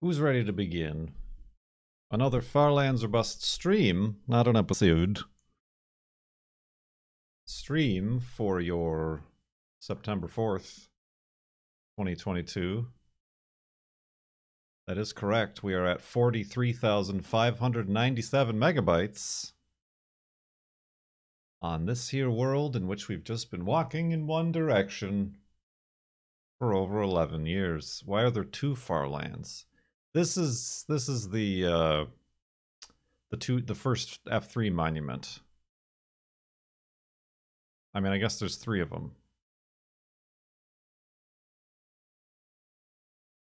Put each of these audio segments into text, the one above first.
Who's ready to begin? Another Farlands or Bust stream, not an episode. Stream for your September 4th, 2022. That is correct. We are at 43,597 megabytes on this here world in which we've just been walking in one direction for over 11 years. Why are there two Farlands? This is the first F3 monument. I mean, I guess there's three of them.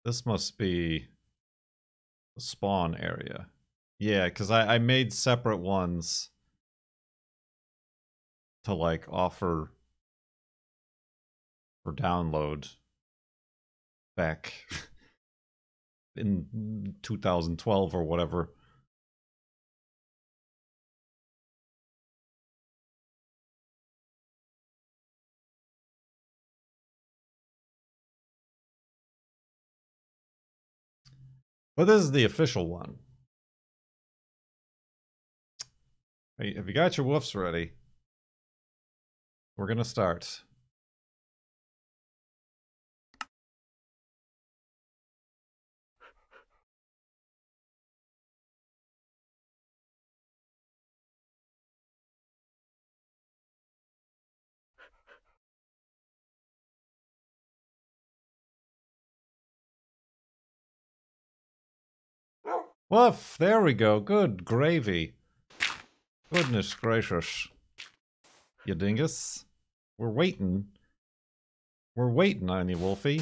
This must be the spawn area. Yeah, because I made separate ones to like offer for download back in 2012 or whatever. But this is the official one. Hey, have you got your woofs ready? We're gonna start. Woof! There we go. Good gravy. Goodness gracious. You dingus. We're waiting. We're waiting on you, Wolfie.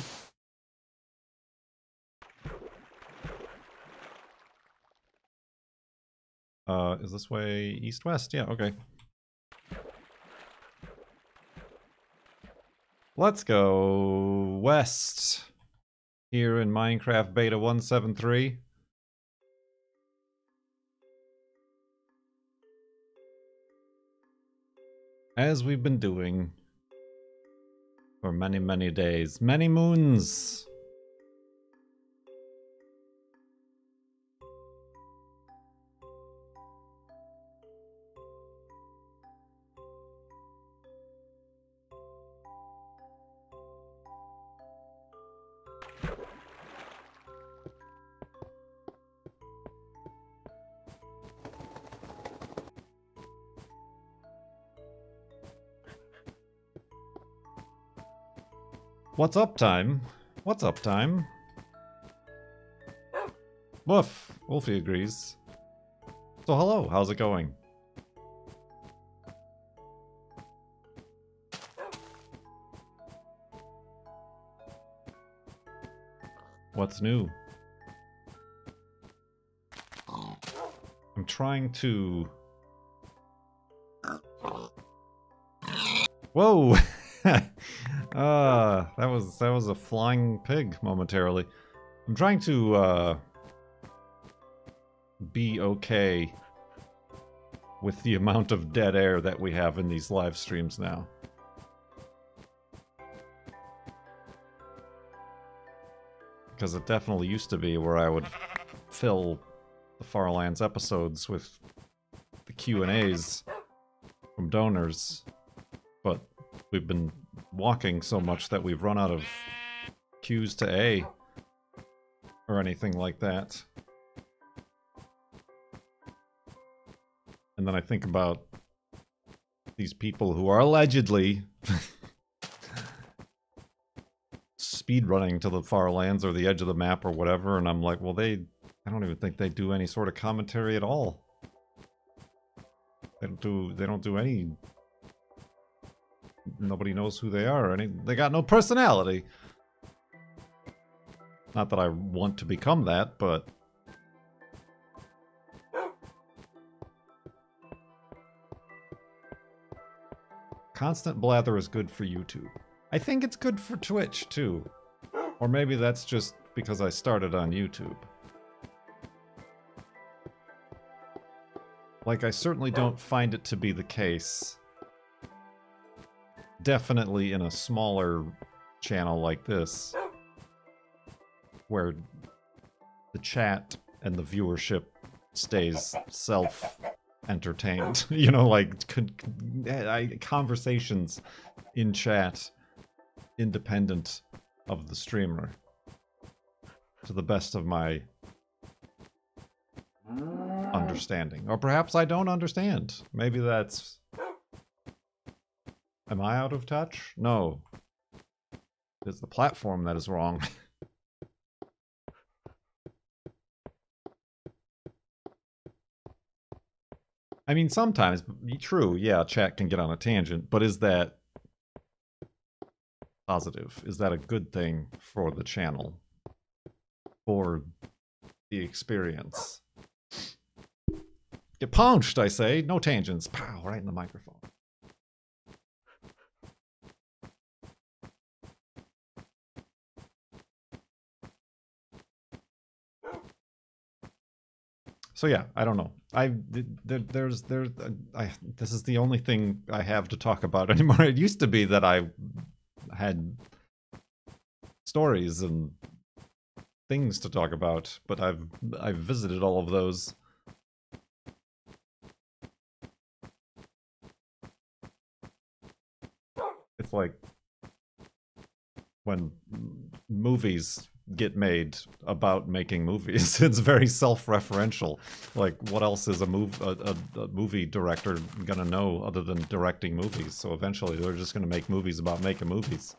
Is this way east-west? Yeah, okay. Let's go west. Here in Minecraft Beta 173. As we've been doing for many, many days. Many moons. What's up time? What's up time? Woof! Wolfie agrees. So hello, how's it going? What's new? I'm trying to... Whoa! That was a flying pig momentarily. I'm trying to be okay with the amount of dead air that we have in these live streams now. Because it definitely used to be where I would fill the Farlands episodes with the Q&As from donors, but we've been walking so much that we've run out of Q's to A or anything like that. And then I think about these people who are allegedly speedrunning to the Farlands or the edge of the map or whatever, and I'm like, well, I don't even think they do any sort of commentary at all. They don't do any... Nobody knows who they are. They got no personality. Not that I want to become that, but... Constant blather is good for YouTube. I think it's good for Twitch, too. Or maybe that's just because I started on YouTube. Like, I certainly don't find it to be the case. Definitely in a smaller channel like this, where the chat and the viewership stays self-entertained. You know, like conversations in chat independent of the streamer, to the best of my understanding. Or perhaps I don't understand. Maybe that's... Am I out of touch? No. It's the platform that is wrong. I mean, sometimes, true, yeah, chat can get on a tangent, but is that positive? Is that a good thing for the channel? For the experience? Get punched, I say. No tangents. Pow, right in the microphone. So yeah, I don't know. This is the only thing I have to talk about anymore. It used to be that I had stories and things to talk about, but I've visited all of those. It's like when movies get made about making movies. It's very self-referential. Like, what else is a movie director gonna know other than directing movies? So eventually they're just gonna make movies about making movies.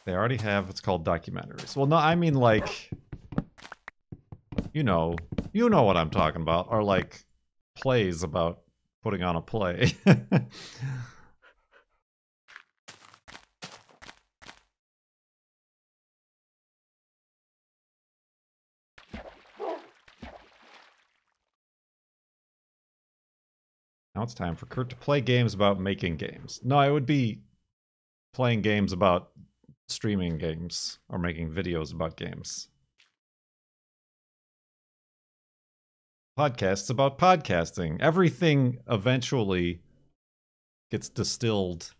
They already have what's called documentaries. Well, no, I mean, like, you know what I'm talking about, or like plays about putting on a play. Now it's time for Kurt to play games about making games. No, I would be playing games about streaming games or making videos about games. Podcasts about podcasting. Everything eventually gets distilled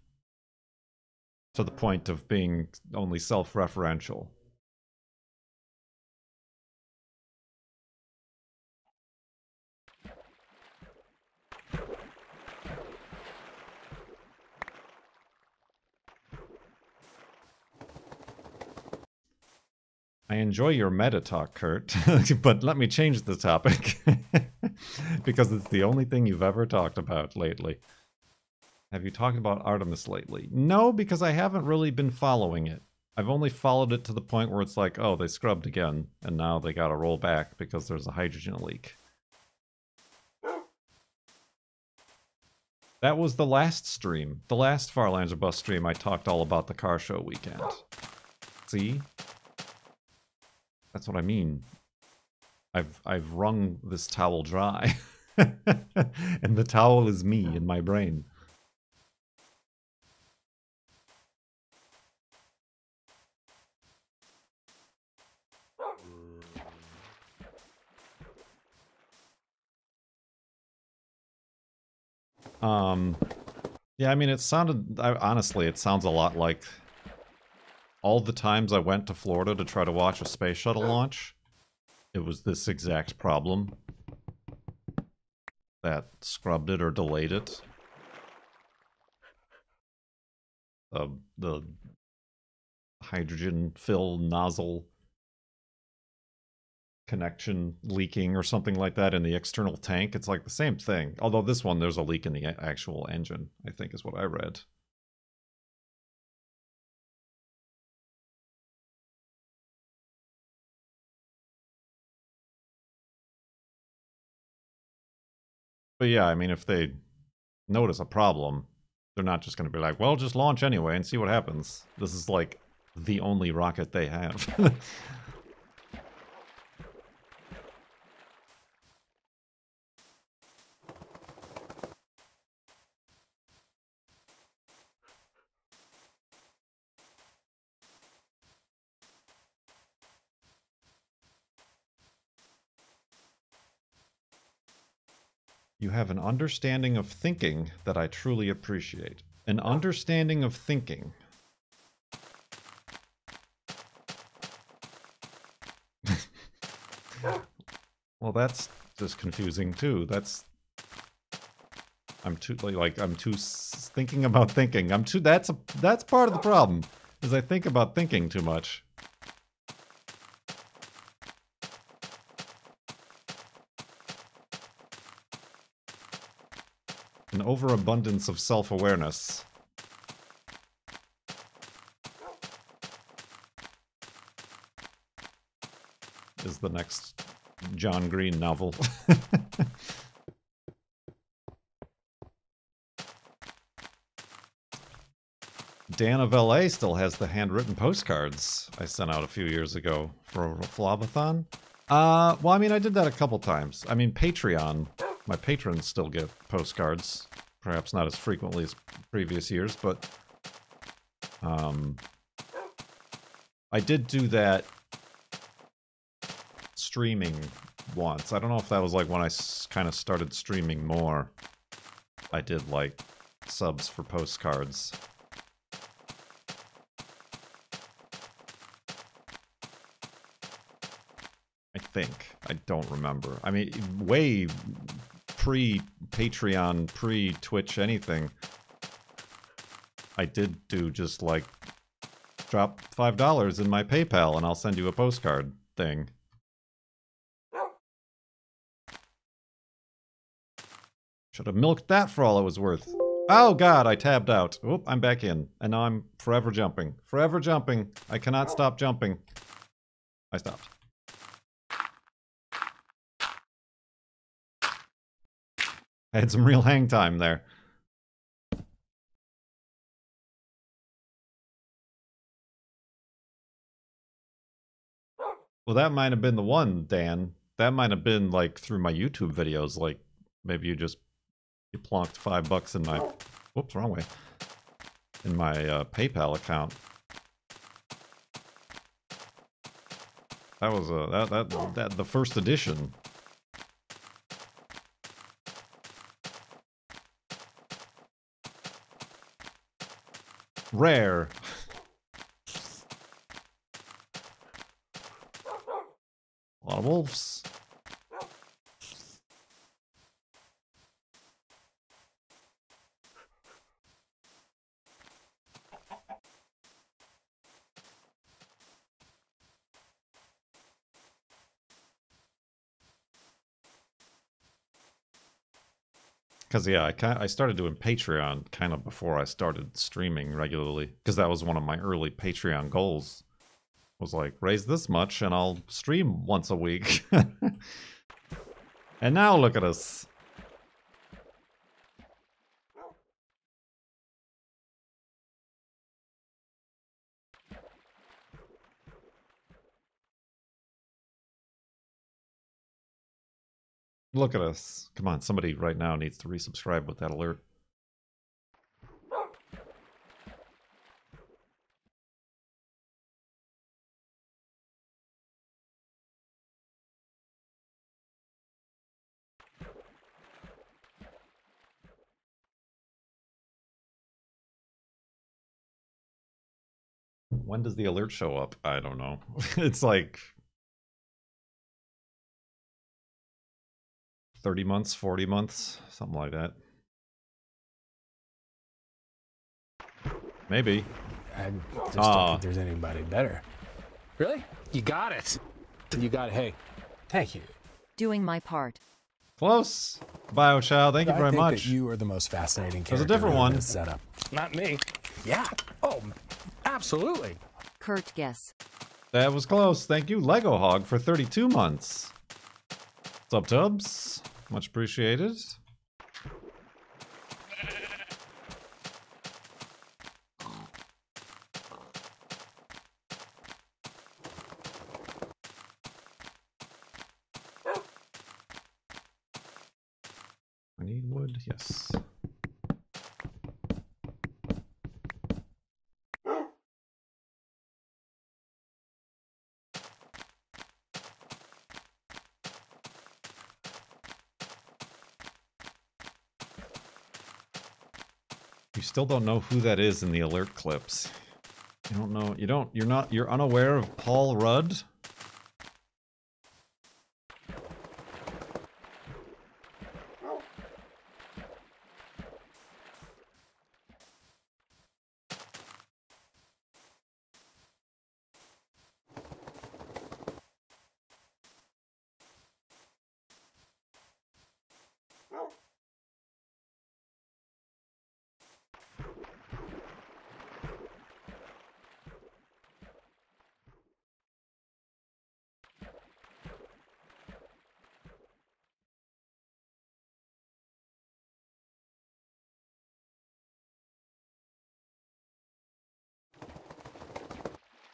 to the point of being only self-referential. I enjoy your meta talk, Kurt, but let me change the topic because it's the only thing you've ever talked about lately. Have you talked about Artemis lately? No, because I haven't really been following it. I've only followed it to the point where it's like, oh, they scrubbed again, and now they gotta roll back because there's a hydrogen leak. That was the last stream. The last Farlanger Bus stream, I talked all about the car show weekend. See? That's what I mean. I've wrung this towel dry. And the towel is me in my brain. Yeah, I mean, it sounded... honestly, it sounds a lot like all the times I went to Florida to try to watch a space shuttle launch. It was this exact problem that scrubbed it or delayed it. The hydrogen fill nozzle connection leaking or something like that in the external tank. It's like the same thing. Although this one, there's a leak in the actual engine, I think is what I read. But yeah, I mean, if they notice a problem, they're not just going to be like, well, just launch anyway and see what happens. This is like the only rocket they have. You have an understanding of thinking that I truly appreciate. An understanding of thinking. Well, that's just confusing too. I'm too thinking about thinking. That's part of the problem. Is I think about thinking too much. An overabundance of self-awareness. Is the next John Green novel. Dan of LA still has the handwritten postcards I sent out a few years ago for a Flobathon. Well, I mean, I did that a couple times. I mean, Patreon, my patrons still get postcards. Perhaps not as frequently as previous years, but I did do that streaming once. I don't know if that was like when I kind of started streaming more. I did like subs for postcards. I think. I don't remember. I mean, way pre-Patreon, pre-Twitch, anything. I did do just like drop $5 in my PayPal and I'll send you a postcard thing. Should have milked that for all it was worth. Oh god, I tabbed out. Oop, I'm back in. And now I'm forever jumping. Forever jumping. I cannot stop jumping. I stopped. I had some real hang time there. Well, that might have been the one, Dan. That might have been, like, through my YouTube videos. Like, maybe you plonked $5 in my... Whoops, wrong way. In my PayPal account. That was the first edition. Rare. A lot of wolves. Because, yeah, I started doing Patreon kind of before I started streaming regularly. Because that was one of my early Patreon goals. Was like, raise this much and I'll stream once a week. And now look at us. Look at us. Come on, somebody right now needs to resubscribe with that alert. When does the alert show up? I don't know. It's like 30 months, 40 months, something like that. Maybe. I just don't think there's anybody better. Really? You got it. You got it. Hey, thank you. Doing my part. Close. Biochow, thank you very much. I think that you are the most fascinating character. There's a different one. Setup. Not me. Yeah. Oh, absolutely. Kurt guess. That was close. Thank you, Lego Hog, for 32 months. What's up, Tubbs? Much appreciated. I need wood, yes. You still don't know who that is in the alert clips. You don't know. You're unaware of Paul Rudd?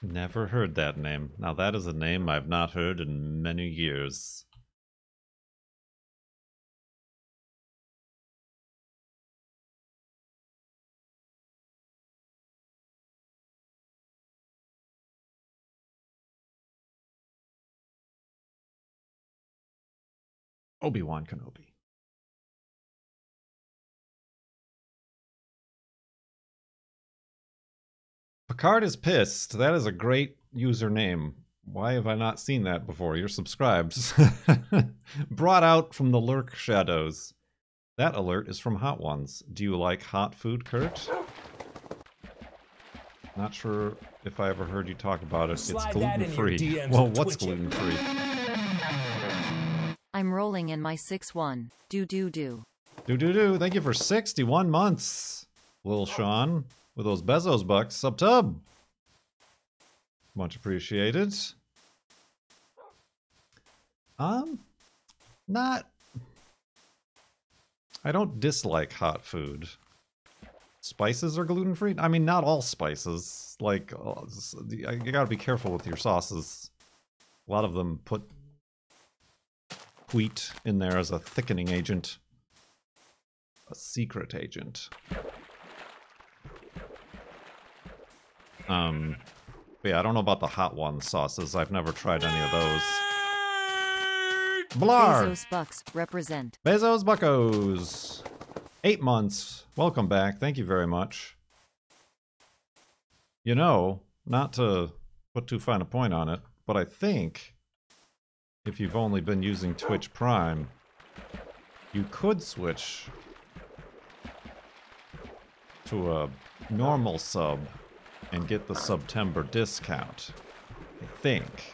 Never heard that name. Now that is a name I've not heard in many years. Obi-Wan Kenobi. Picard is pissed. That is a great username. Why have I not seen that before? You're subscribed. Brought out from the lurk shadows. That alert is from Hot Ones. Do you like hot food, Kurt? Not sure if I ever heard you talk about it. It's gluten-free. Well, what's gluten-free? I'm rolling in my 6-1. Do. Do. Thank you for 61 months, Lil Sean. With those Bezos bucks, sub-tub. Much appreciated. Not... I don't dislike hot food. Spices are gluten-free? I mean, not all spices. Like, you gotta be careful with your sauces. A lot of them put wheat in there as a thickening agent. A secret agent. But yeah, I don't know about the Hot One sauces. I've never tried any of those. Blar! Bezos Bucks represent. Bezos Buckos. 8 months. Welcome back. Thank you very much. You know, not to put too fine a point on it, but I think if you've only been using Twitch Prime, you could switch to a normal sub and get the September discount. I think.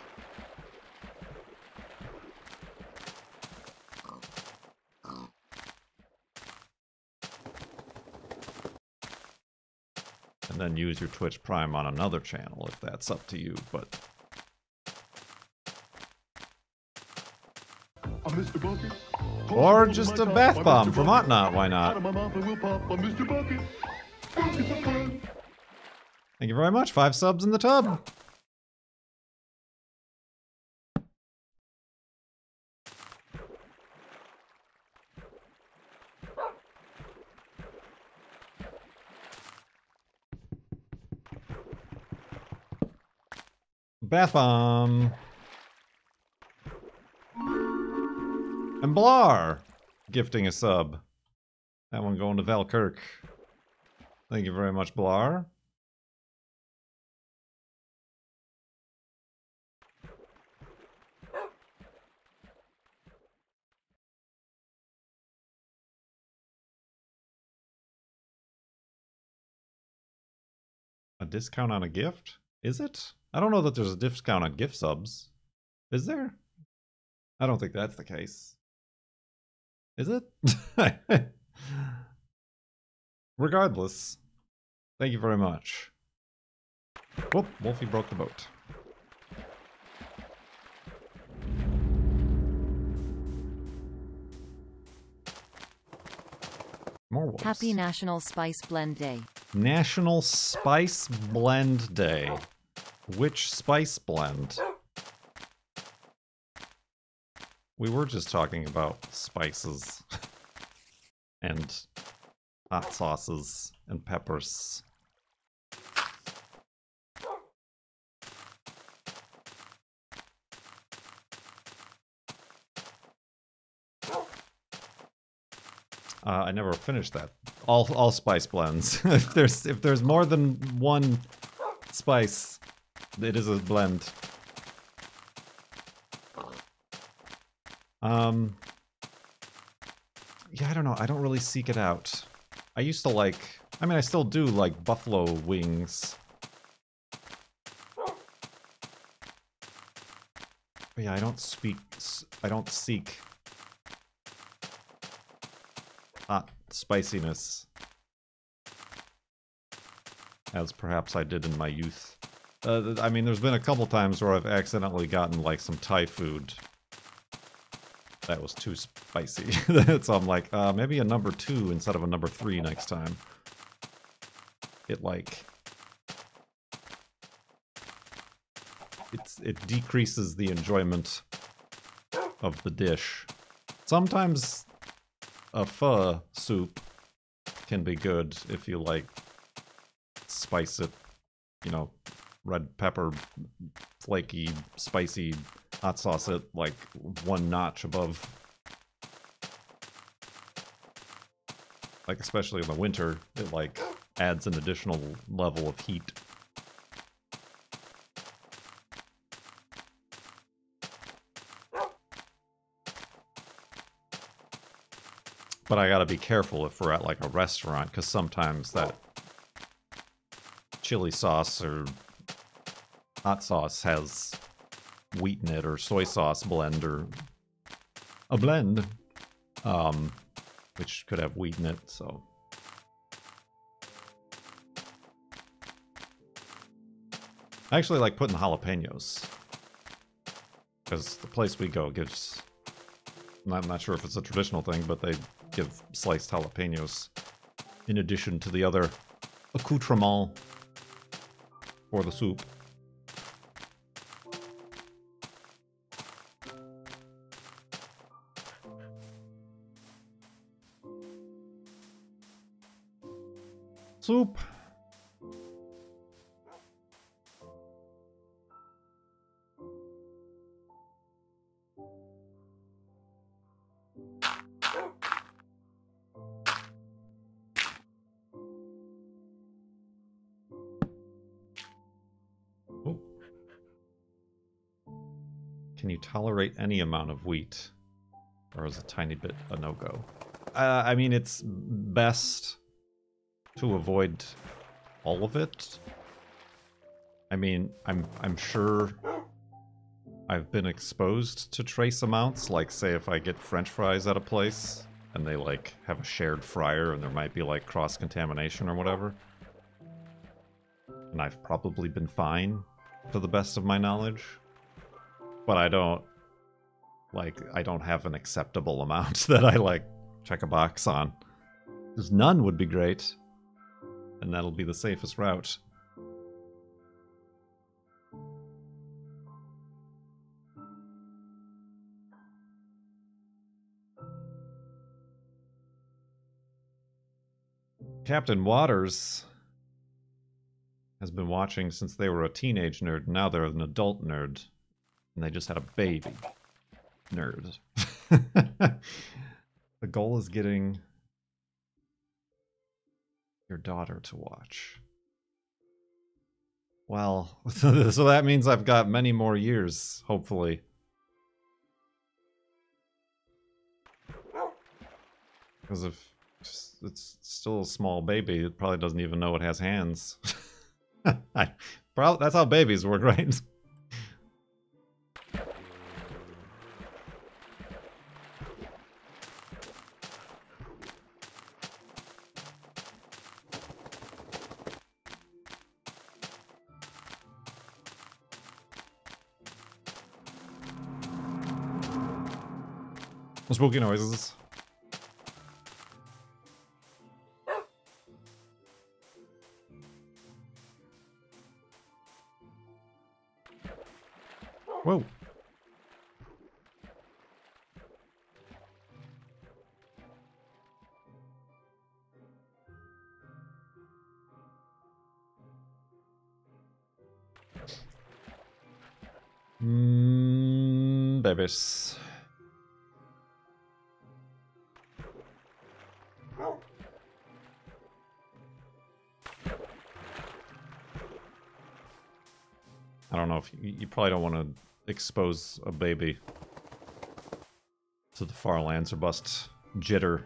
And then use your Twitch Prime on another channel if that's up to you, but... Or just a bath bomb from Whatnot, why not? Thank you very much. 5 subs in the tub. Bath bomb. And Blar gifting a sub. That one going to Valkirk. Thank you very much, Blar. A discount on a gift? Is it? I don't know that there's a discount on gift subs. Is there? I don't think that's the case. Is it? Regardless, thank you very much. Whoop, Wolfie broke the boat. More wolves. Happy National Spice Blend Day. National Spice Blend Day. Which spice blend? We were just talking about spices and hot sauces and peppers. I never finished that. All spice blends. if there's more than one spice, it is a blend. Yeah, I don't know. I don't really seek it out. I used to like... I mean, I still do like buffalo wings. But yeah, I don't seek hot spiciness as perhaps I did in my youth. I mean, there's been a couple times where I've accidentally gotten like some Thai food that was too spicy. So I'm like, maybe a number 2 instead of a number 3 next time. It decreases the enjoyment of the dish. Sometimes a pho soup can be good if you like spice it, you know, red pepper, flaky, spicy, hot sauce it like one notch above. Like especially in the winter, it like adds an additional level of heat. But I gotta be careful if we're at like a restaurant, because sometimes that chili sauce or hot sauce has wheat in it, or soy sauce blend, or a blend, which could have wheat in it, so. I actually like putting jalapenos, because the place we go gives, I'm not sure if it's a traditional thing, but they give sliced jalapenos in addition to the other accoutrement for the soup. Soup. Oh. Can you tolerate any amount of wheat? Or is a tiny bit a no-go? I mean, it's best to avoid all of it. I mean, I'm sure I've been exposed to trace amounts, like say if I get French fries at a place and they like have a shared fryer and there might be like cross-contamination or whatever. And I've probably been fine to the best of my knowledge. But I don't have an acceptable amount that I like check a box on. Because none would be great. And that'll be the safest route. Captain Waters has been watching since they were a teenage nerd. Now they're an adult nerd. And they just had a baby. Nerd. The goal is getting your daughter to watch. Well, so that means I've got many more years, hopefully. Because if it's still a small baby, it probably doesn't even know it has hands. That's how babies work, right? Spooky noises. Whoa. Babies. I don't know if you probably don't want to expose a baby to the far lands or bust jitter.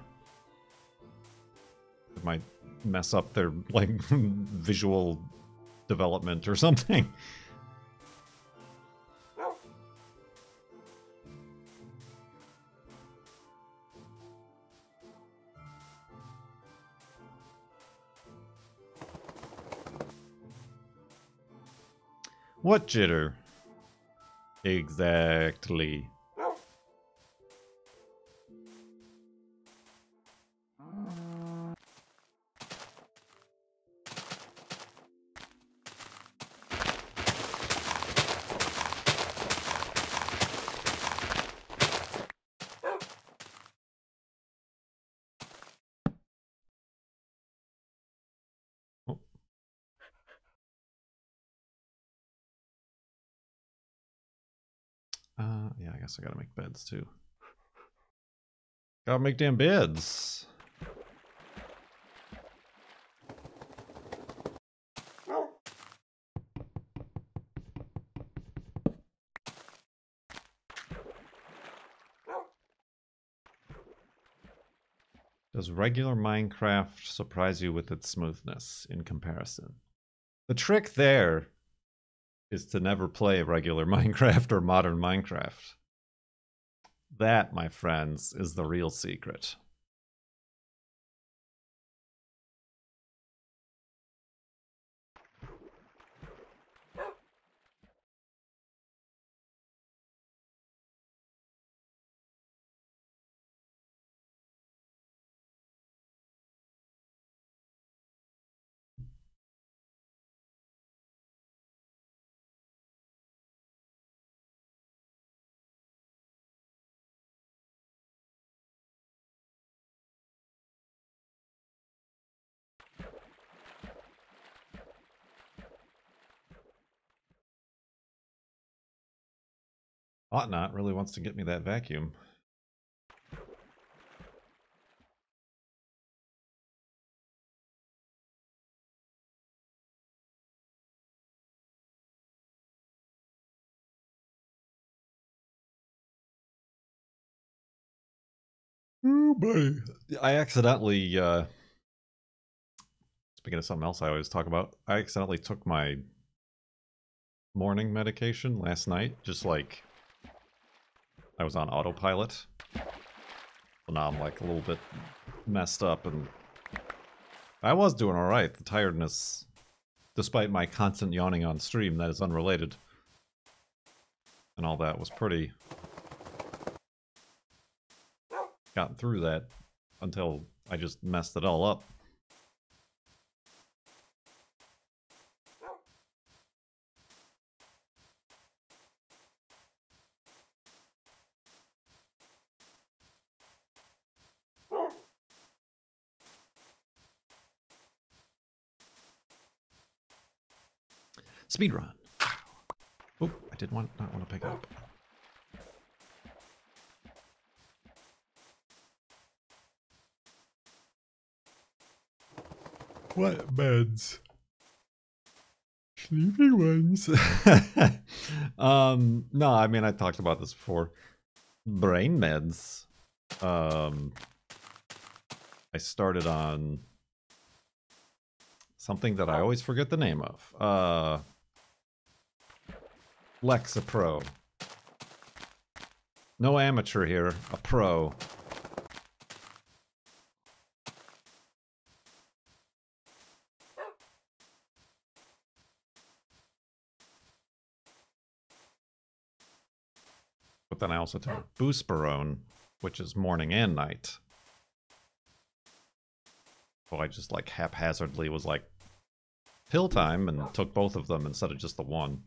It might mess up their, like, visual development or something. What jitter? Exactly. Yeah, I guess I gotta make beds too. Gotta make damn beds. Does regular Minecraft surprise you with its smoothness in comparison? The trick there is to never play regular Minecraft or modern Minecraft. That, my friends, is the real secret. Ought Not really wants to get me that vacuum. Oh boy. I accidentally, speaking of something else I always talk about, I accidentally took my morning medication last night, just like I was on autopilot. So now I'm like a little bit messed up, and I was doing alright. The tiredness, despite my constant yawning on stream, that is unrelated, and all that, was pretty... gotten through that until I just messed it all up. Speedrun. Oh, I did not want to pick up. What beds? Sleepy ones. No, I mean, I talked about this before. Brain meds. I started on something that I always forget the name of. Lexapro. No amateur here, a pro. But then I also took Buspirone, which is morning and night. So I just like haphazardly was like, pill time, and took both of them instead of just the one.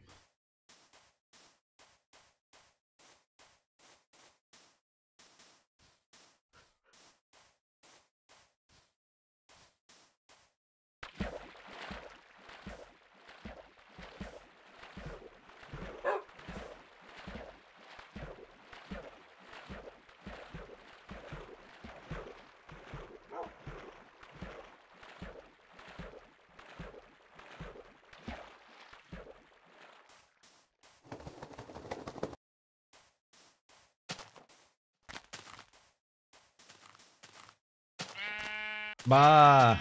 Bah.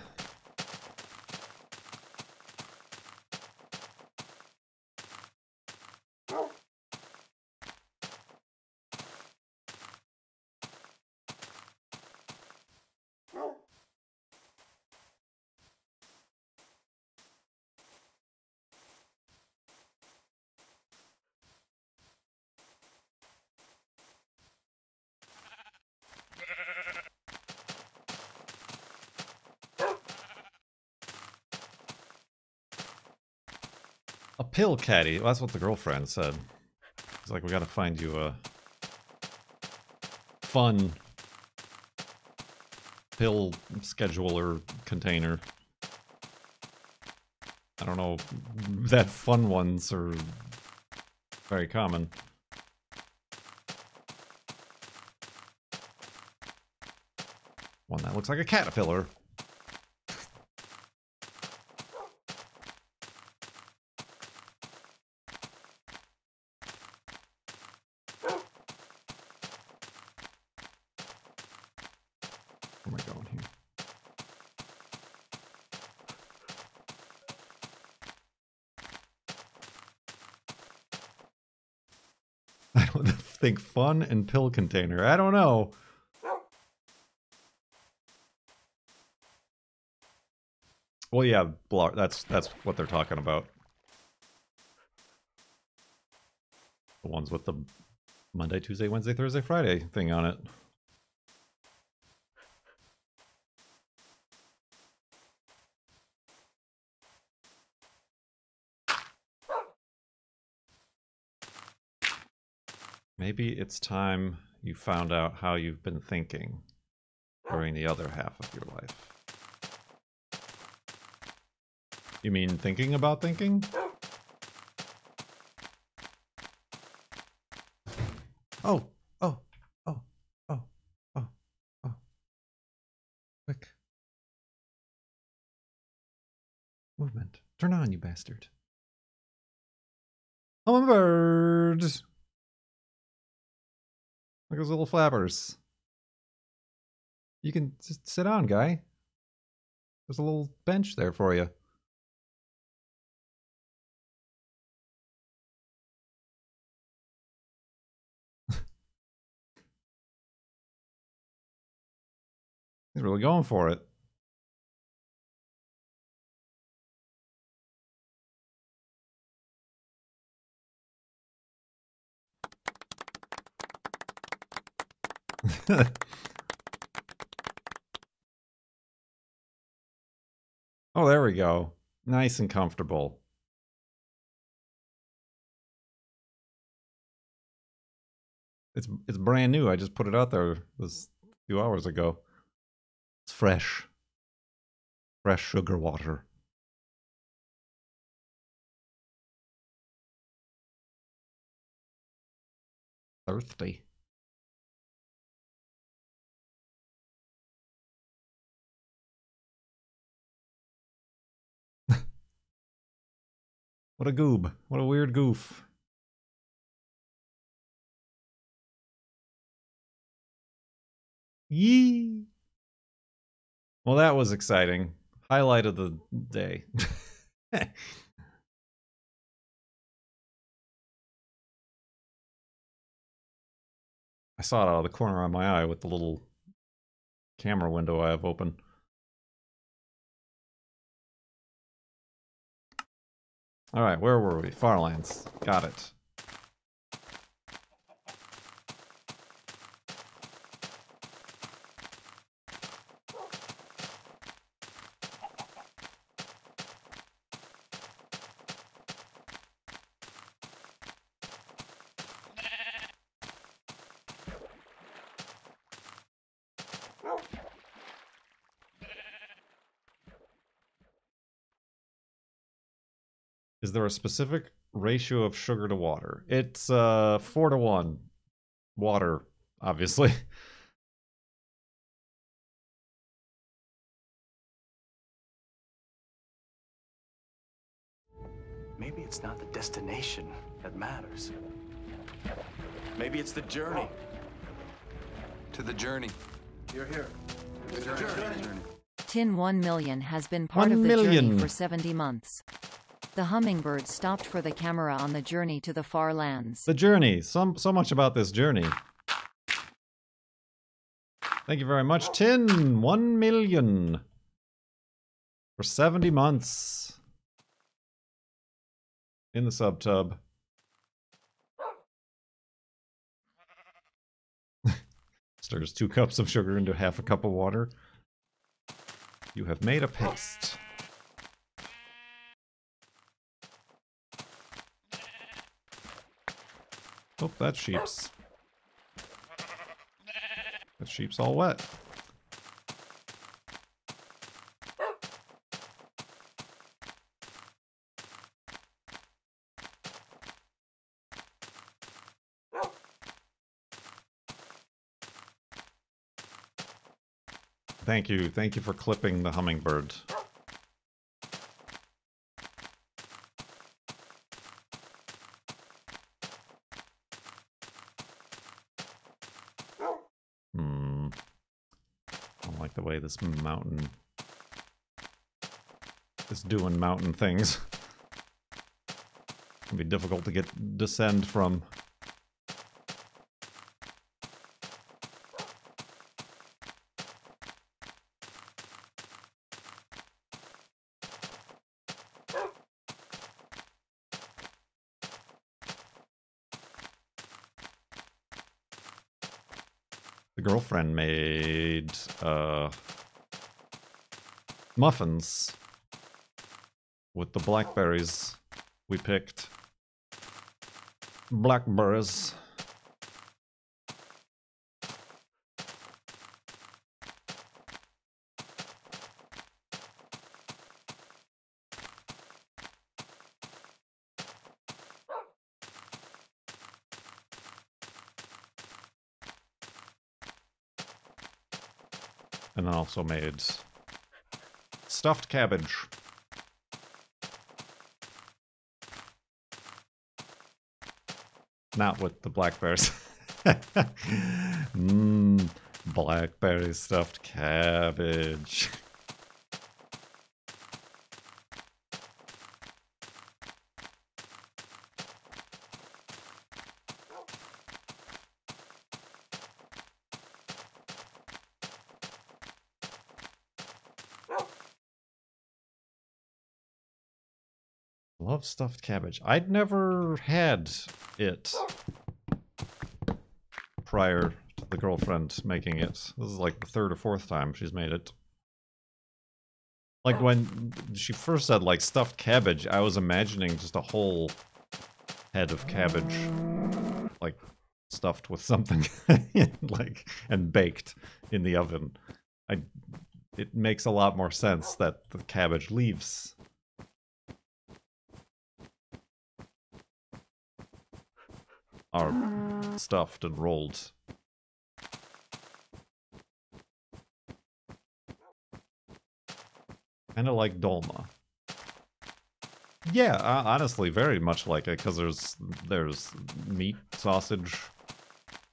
A pill caddy. Well, that's what the girlfriend said. It's like, we gotta find you a fun pill scheduler container. I don't know that fun ones are very common. One that looks like a caterpillar. Where am I going here? I don't think fun and pill container. I don't know. Well, yeah, that's what they're talking about. The ones with the Monday, Tuesday, Wednesday, Thursday, Friday thing on it. Maybe it's time you found out how you've been thinking during the other half of your life. You mean thinking about thinking? Oh, oh, oh, oh, oh, oh. Quick. Movement. Turn on, you bastard. Hummingbird! Look at those little flappers. You can just sit on, guy. There's a little bench there for you. He's really going for it. Oh, there we go. Nice and comfortable. It's brand new. I just put it out there this a few hours ago. It's fresh. Fresh sugar water. Thirsty. What a goob. What a weird goof. Yee. Well, that was exciting. Highlight of the day. I saw it out of the corner of my eye with the little camera window I have open. Alright, where were we? Farlands. Got it. Is there a specific ratio of sugar to water? It's 4-to-1. Water, obviously. Maybe it's not the destination that matters. Maybe it's the journey. To the journey. You're here. To the journey. Tin 1 million has been part 1 of the journey million. for 70 months. The hummingbird stopped for the camera on the journey to the far lands. The journey. So much about this journey. Thank you very much, Tin. 1 million. For 70 months. In the subtub. Stirs 2 cups of sugar into half a cup of water. You have made a paste. Oh, that sheep's all wet. Thank you for clipping the hummingbird. I don't like the way this mountain is doing mountain things. It'll be difficult to descend from. The girlfriend made muffins with the blackberries we picked. Blackberries. And then also made stuffed cabbage. Not with the blackberries. Blackberry stuffed cabbage. Love stuffed cabbage. I'd never had it prior to the girlfriend making it. This is like the 3rd or 4th time she's made it. Like when she first said like stuffed cabbage, I was imagining just a whole head of cabbage, like stuffed with something, like and baked in the oven. It makes a lot more sense that the cabbage leaves are stuffed and rolled. Kind of like dolma. Yeah, honestly, very much like it, because there's meat, sausage,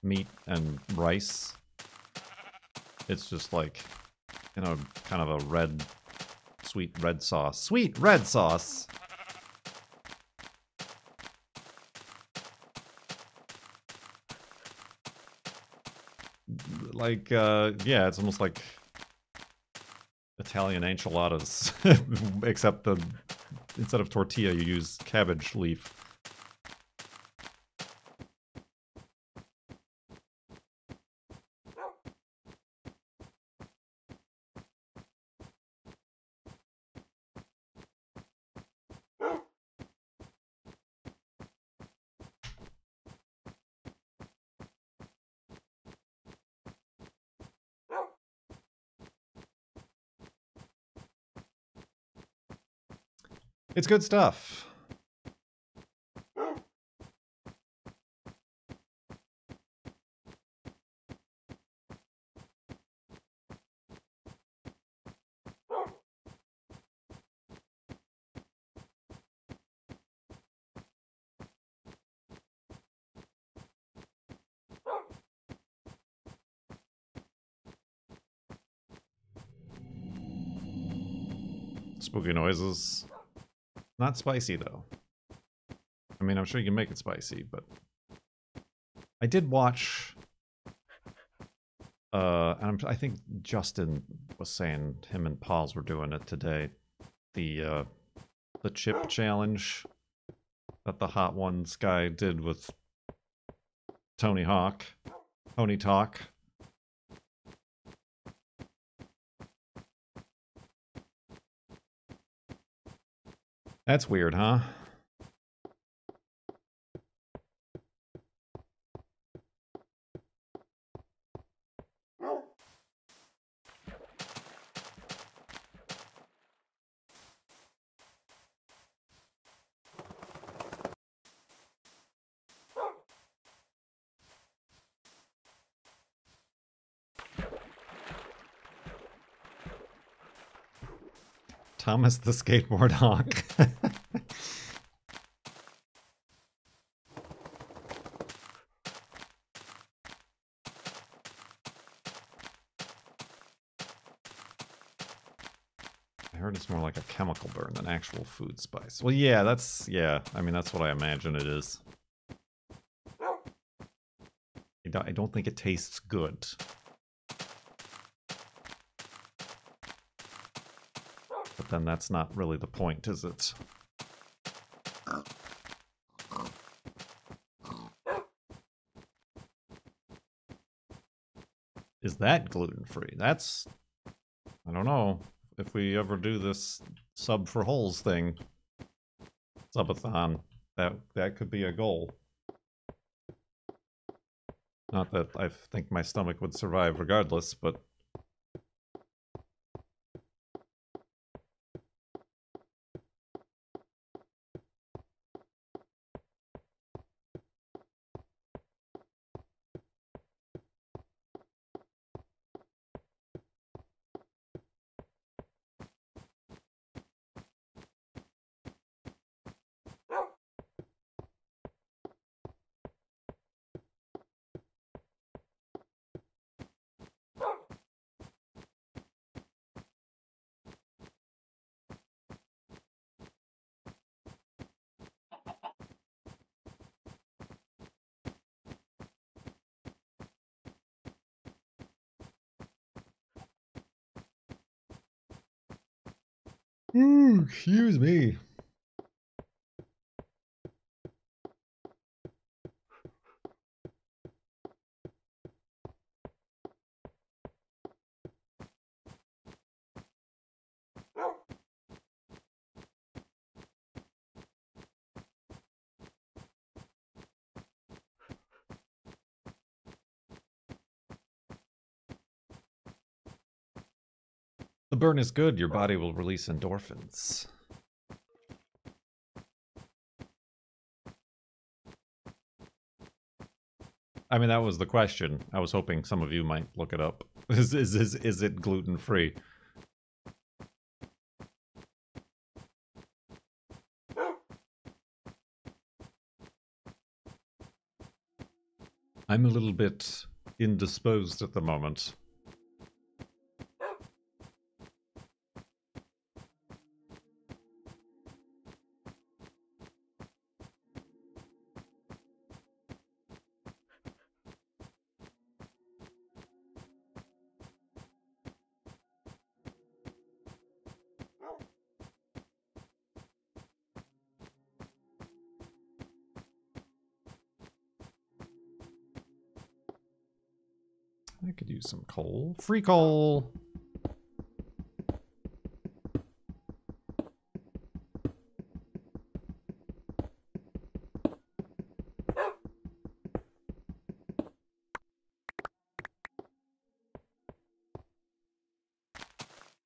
meat, and rice. It's just like, you know, kind of a sweet red sauce. Sweet red sauce! Like, yeah, it's almost like Italian enchiladas, except instead of tortilla, you use cabbage leaf. It's good stuff. spooky noises. Not spicy, though. I mean, I'm sure you can make it spicy, but... I did watch... and I think Justin was saying him and Paws were doing it today. The chip challenge that the Hot Ones guy did with Tony Hawk. Tony Talk. That's weird, huh? Thomas the Skateboard Hawk. I heard it's more like a chemical burn than actual food spice. Well, yeah, I mean, that's what I imagine it is. I don't think it tastes good. But then that's not really the point, is it? Is that gluten-free? That's... I don't know. If we ever do this sub for holes thing, subathon, that could be a goal. Not that I think my stomach would survive regardless, but... Ooh, excuse me. The burn is good, your body will release endorphins. I mean, that was the question. I was hoping some of you might look it up. Is it gluten-free? I'm a little bit indisposed at the moment. I could use some coal. Free coal!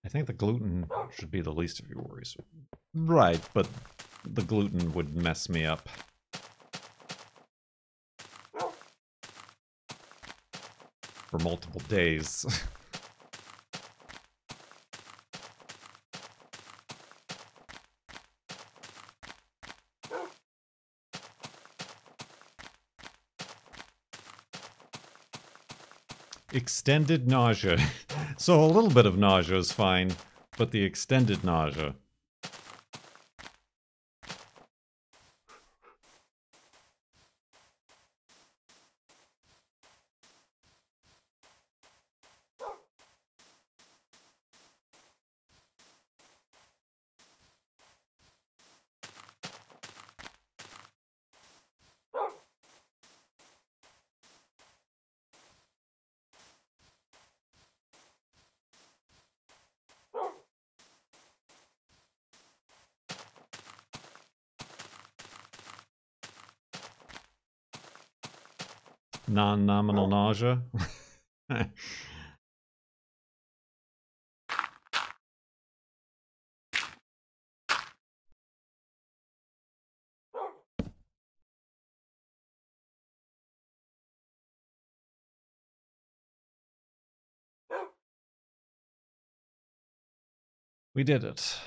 I think the gluten should be the least of your worries. Right, but the gluten would mess me up. For multiple days. Extended nausea. So a little bit of nausea is fine, but the extended nausea Non-nominal nausea. We did it.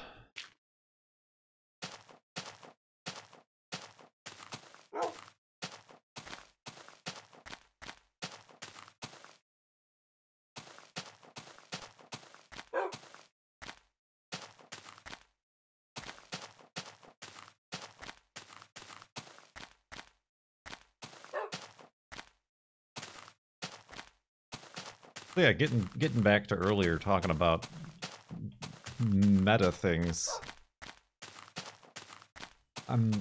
Yeah, getting back to earlier talking about meta things. I'm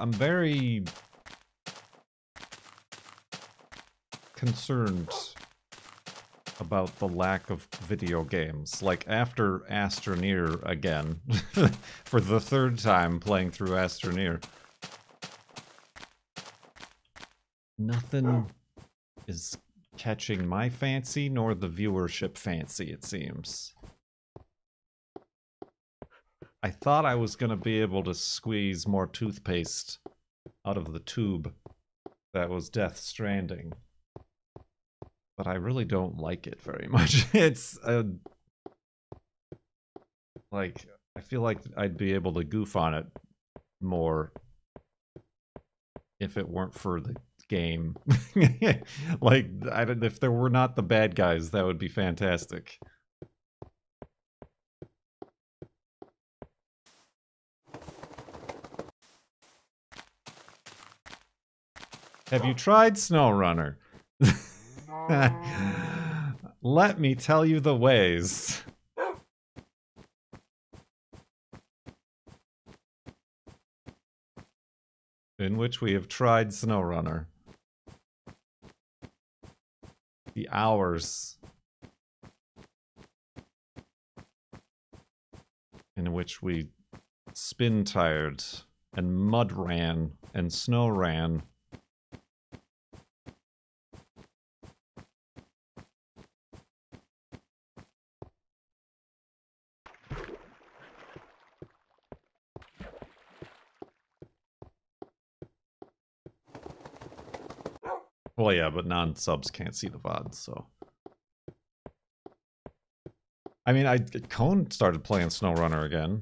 very concerned about the lack of video games. Like after Astroneer again, for the third time playing through Astroneer, nothing is catching my fancy nor the viewership fancy, it seems. I thought I was gonna be able to squeeze more toothpaste out of the tube that was Death Stranding. But I really don't like it very much. It's like, I feel like I'd be able to goof on it more if it weren't for the game. Like, if there were not the bad guys, that would be fantastic. Have you tried SnowRunner? Let me tell you the ways. In which we have tried SnowRunner. The hours in which we spin tired and mud ran and snow ran. Well, yeah, but non-subs can't see the VODs, so... I mean, Cone started playing SnowRunner again,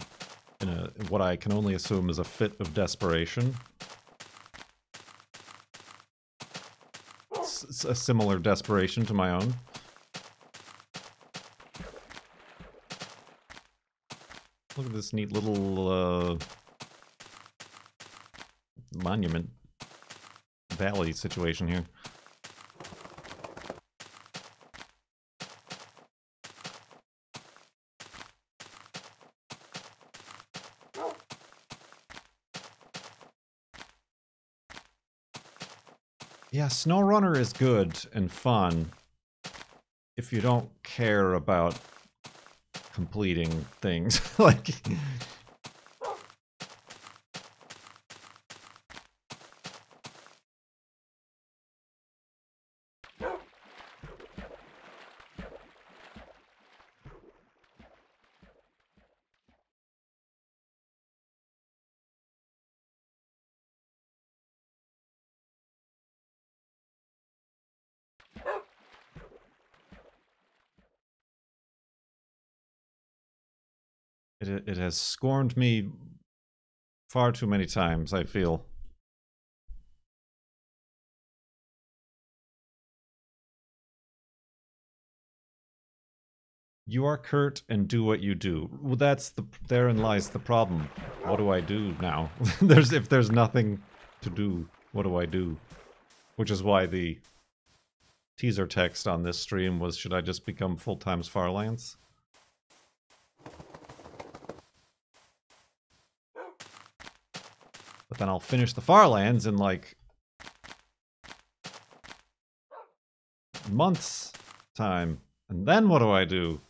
in what I can only assume is a fit of desperation. It's a similar desperation to my own. Look at this neat little, monument valley situation here. Yeah, SnowRunner is good and fun if you don't care about completing things. Like... It has scorned me far too many times, I feel. You are Kurt and do what you do. Well, therein lies the problem. What do I do now? If there's nothing to do, what do I do? Which is why the teaser text on this stream was, should I just become full-time Farlands? But then I'll finish the Farlands in, like, months' time. And then what do I do?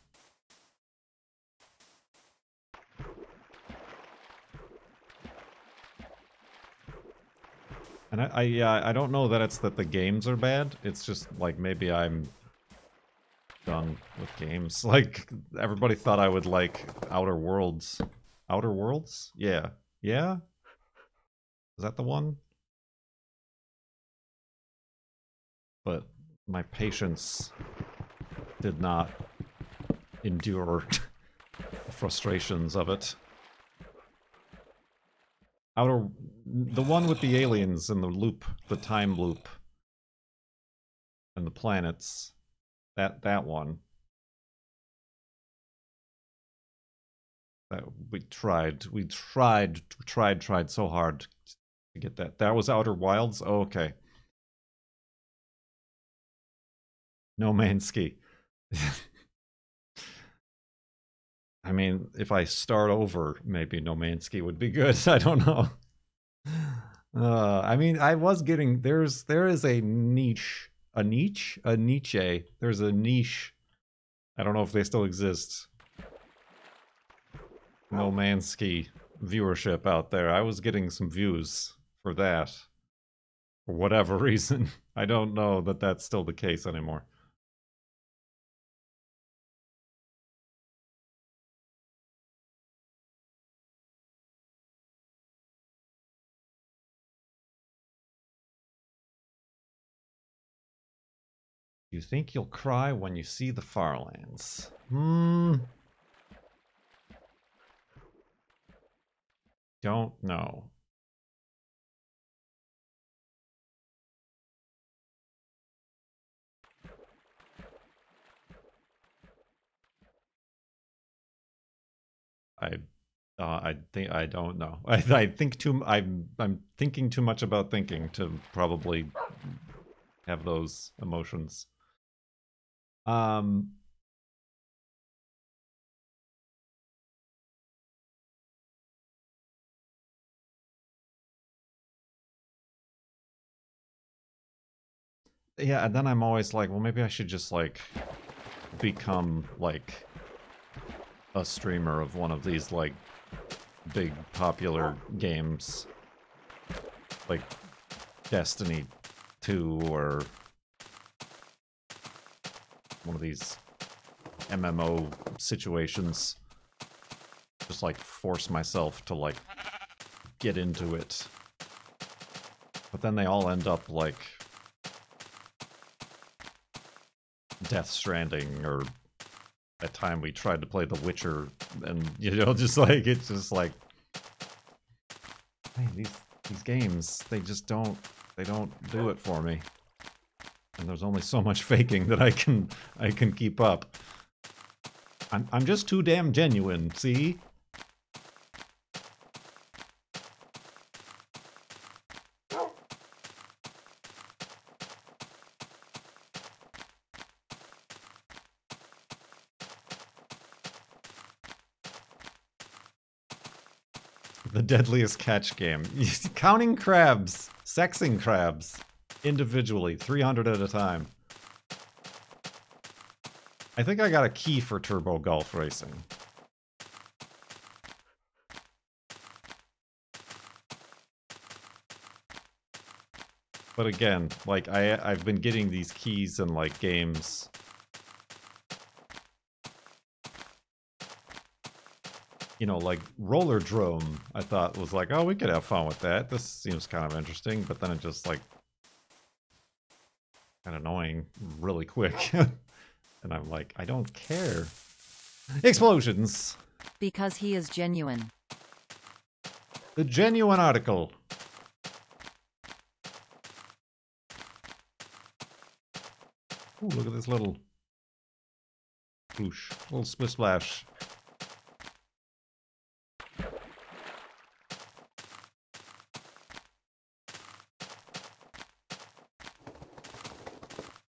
And I don't know that it's that the games are bad. It's just like maybe I'm done with games. Like everybody thought I would like Outer Worlds. Outer Worlds? Yeah. Yeah? Is that the one? But my patience did not endure the frustrations of it. The one with the aliens and the loop, the time loop, and the planets. That one. That we tried so hard to get that. That was Outer Wilds? Oh, okay. No Man's Ski. I mean, if I start over, maybe No Man's Ski would be good. I don't know. I mean, I was getting there is a niche. There's a niche. I don't know if they still exist. No Man's Ski viewership out there. I was getting some views for that. For whatever reason. I don't know that that's still the case anymore. You think you'll cry when you see the Farlands? Don't know. I think I don't know. I think too. I'm thinking too much about thinking to probably have those emotions. Yeah, and then I'm always like, well, maybe I should just like become like a streamer of one of these like big popular games, like Destiny 2 or one of these MMO situations. Just like force myself to like get into it. But then they all end up like Death Stranding, or that time we tried to play The Witcher, and you know, just like it's just like, man, these games, they just don't do it for me. And there's only so much faking that I can keep up. I'm just too damn genuine, see? The deadliest catch game. Counting crabs. Sexing crabs. Individually. 300 at a time. I think I got a key for Turbo Golf Racing. But again, like, I've been getting these keys in, like, games. You know, like, Roller Drome, I thought was like, oh, we could have fun with that. This seems kind of interesting, but then it just, like, kind of annoying really quick. And I'm like, I don't care. Explosions! Because he is genuine. The genuine article. Ooh, look at this little whoosh, little splish splash.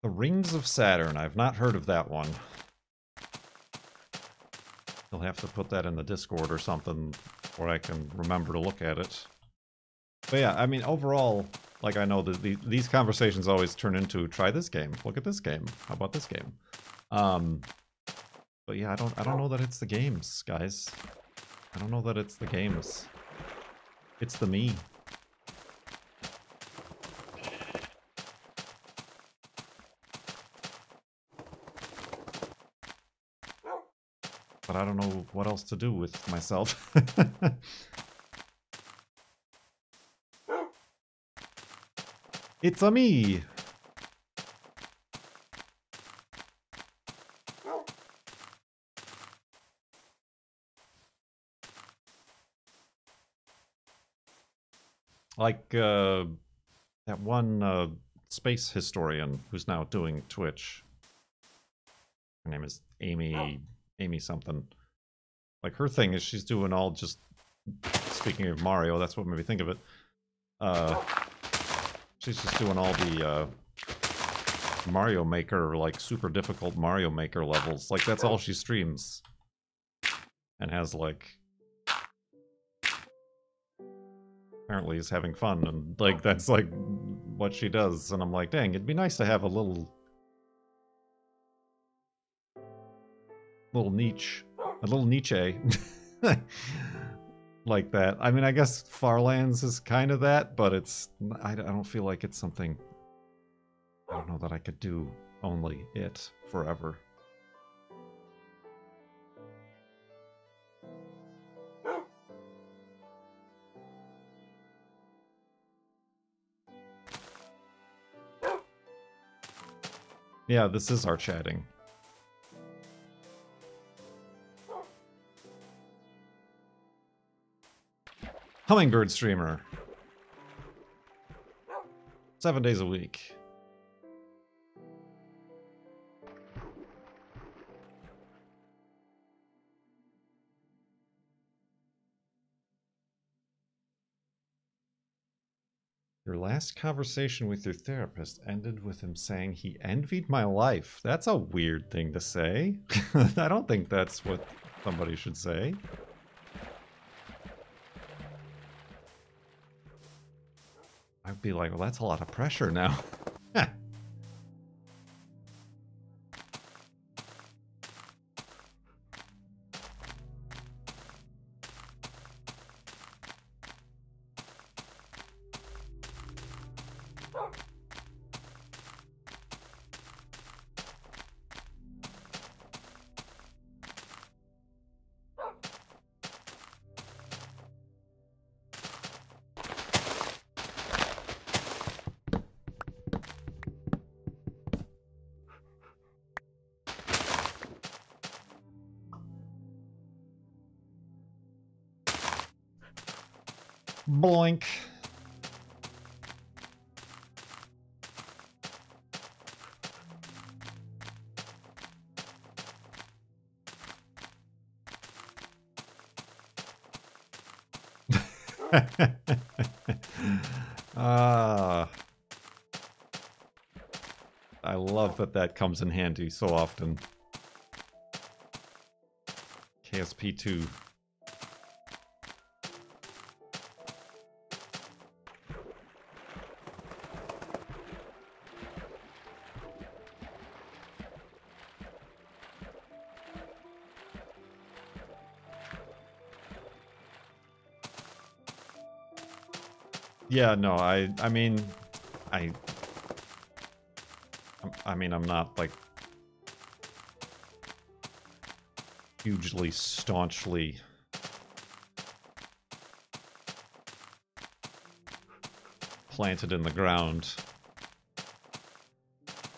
The Rings of Saturn. I've not heard of that one. You'll have to put that in the Discord or something where I can remember to look at it. But yeah, I mean, overall, like, I know that these conversations always turn into, try this game, look at this game, how about this game? But yeah, I don't know that it's the games, guys. I don't know that it's the games. It's the me. but I don't know what else to do with myself. It's a me! Like, that one space historian who's now doing Twitch. Her name is Amy something. Like, her thing is she's doing all just... Speaking of Mario, that's what made me think of it. She's just doing all the, Mario Maker, like, super difficult Mario Maker levels. Like, that's all she streams. And has, like... Apparently is having fun, and, like, that's, like, what she does. And I'm like, dang, it'd be nice to have a little niche. A little Nietzsche. Like that. I mean, I guess Farlands is kind of that, but it's... I don't feel like it's something... I don't know that I could do only it forever. Yeah, this is our chatting. Hummingbird streamer. 7 days a week. Your last conversation with your therapist ended with him saying he envied my life. That's a weird thing to say. I don't think that's what somebody should say. I'd be like, well, that's a lot of pressure now. Boink. I love that that comes in handy so often. KSP2. Yeah, no, I mean, I'm not, like, hugely, staunchly planted in the ground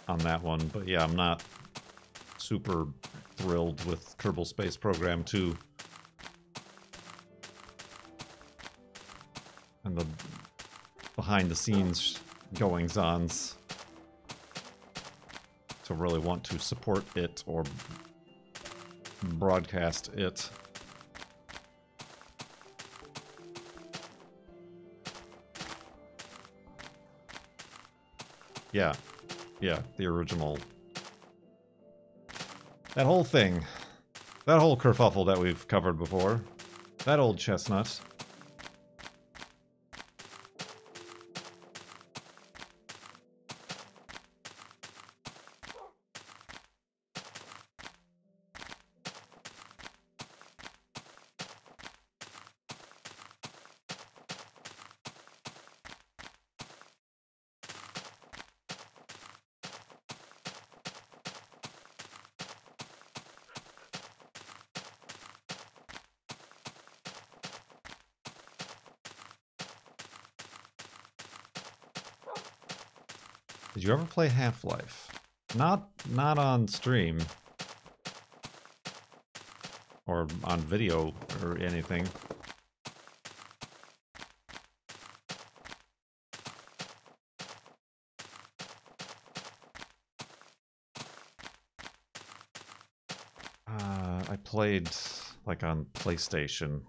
on that one, but yeah, I'm not super thrilled with Kerbal Space Program 2. And the behind-the-scenes goings-ons to really want to support it or broadcast it. Yeah, the original. That whole thing. That whole kerfuffle that we've covered before. That old chestnut. Did you ever play Half-Life? Not on stream. Or on video or anything. I played like on PlayStation.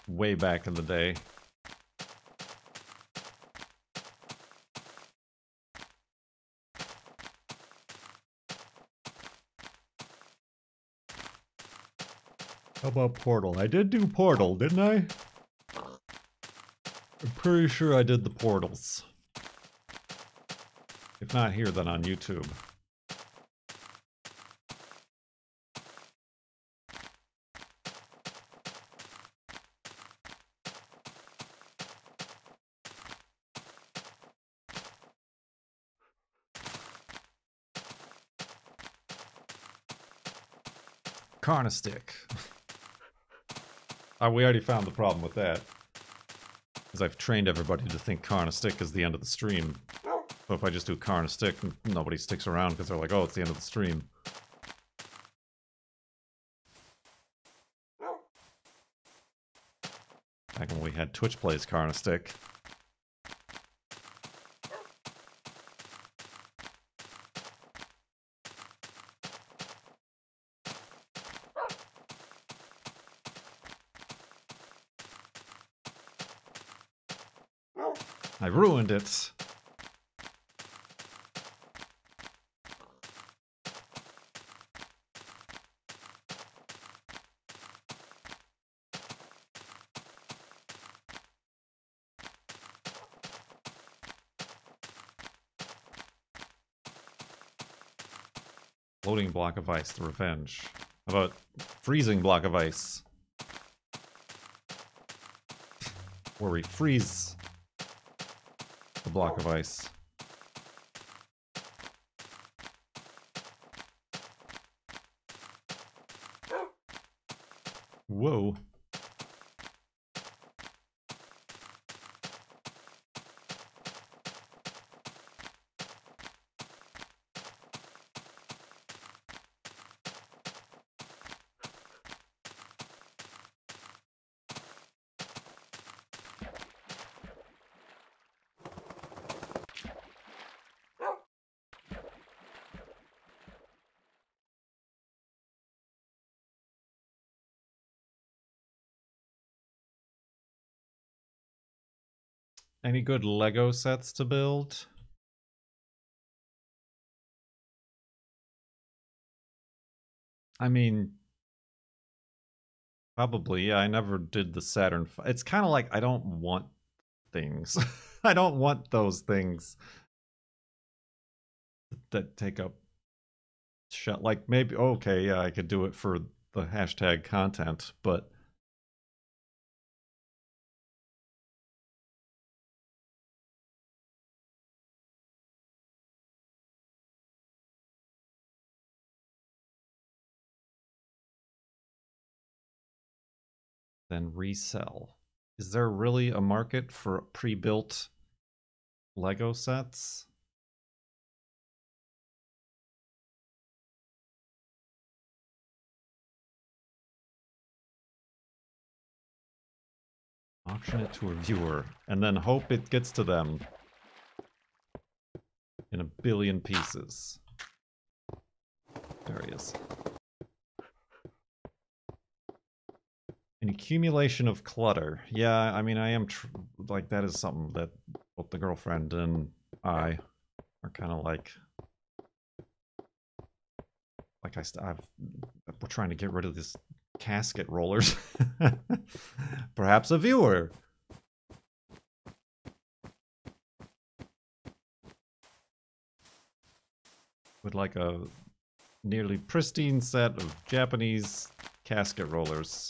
Way back in the day. How about Portal? I did do Portal, didn't I? I'm pretty sure I did the Portals. If not here, then on YouTube. Carnastick. We already found the problem with that. Because I've trained everybody to think Carnastick is the end of the stream. So if I just do Carnastick, nobody sticks around because they're like, oh, it's the end of the stream. Back when we had Twitch Plays Carnastick. I ruined it. Floating block of ice, the revenge. How about freezing block of ice? Where we freeze the block of ice. Whoa. Any good Lego sets to build? I mean, probably, yeah, I never did the Saturn. It's kind of like I don't want things. I don't want those things that take up shot. Like maybe, okay, yeah, I could do it for the hashtag content, but then resell. Is there really a market for pre-built Lego sets? Auction it to a viewer, and then hope it gets to them in a billion pieces. There he is. An accumulation of clutter. Yeah, I mean, I am like, that is something that both the girlfriend and I are kind of like we're trying to get rid of this casket rollers. Perhaps a viewer. Would like a nearly pristine set of Japanese casket rollers.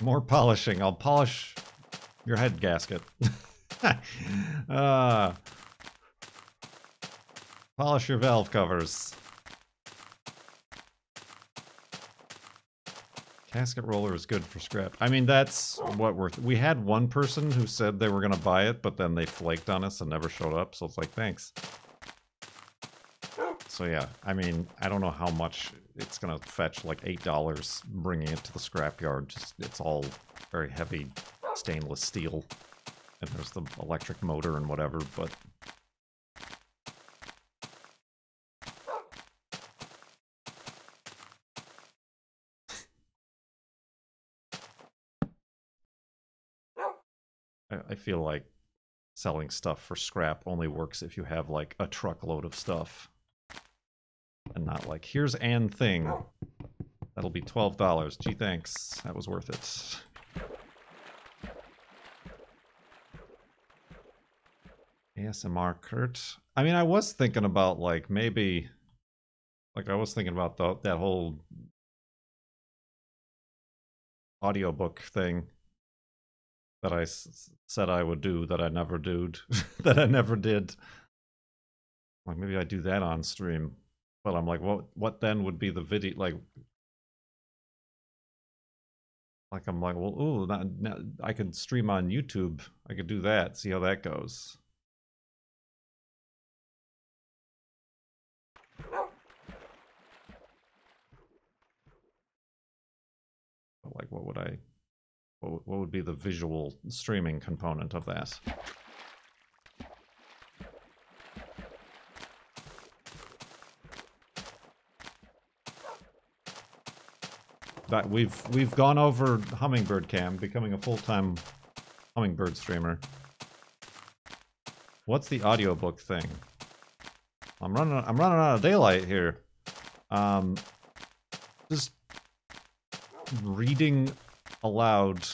More polishing. I'll polish your head gasket. Polish your valve covers. Casket roller is good for scrap. I mean, that's what we had one person who said they were going to buy it, but then they flaked on us and never showed up, so it's like, thanks. So yeah, I mean, I don't know how much it's going to fetch, like $8 bringing it to the scrapyard. Just, it's all very heavy stainless steel, and there's the electric motor and whatever, but... I feel like selling stuff for scrap only works if you have, like, a truckload of stuff. And not like, here's an thing. That'll be $12. Gee, thanks. That was worth it. ASMR Kurt. I mean, I was thinking about, like, maybe... Like, I was thinking about that whole... audiobook thing that I said I would do, that I never did. That I never did. Like, maybe I do that on stream. But I'm like, what then would be the video, like I'm like, well, ooh, I could stream on YouTube. I could do that, see how that goes. But like, what would be the visual streaming component of that? That we've gone over Hummingbird Cam, becoming a full-time Hummingbird streamer. What's the audiobook thing? I'm running out of daylight here. Just reading aloud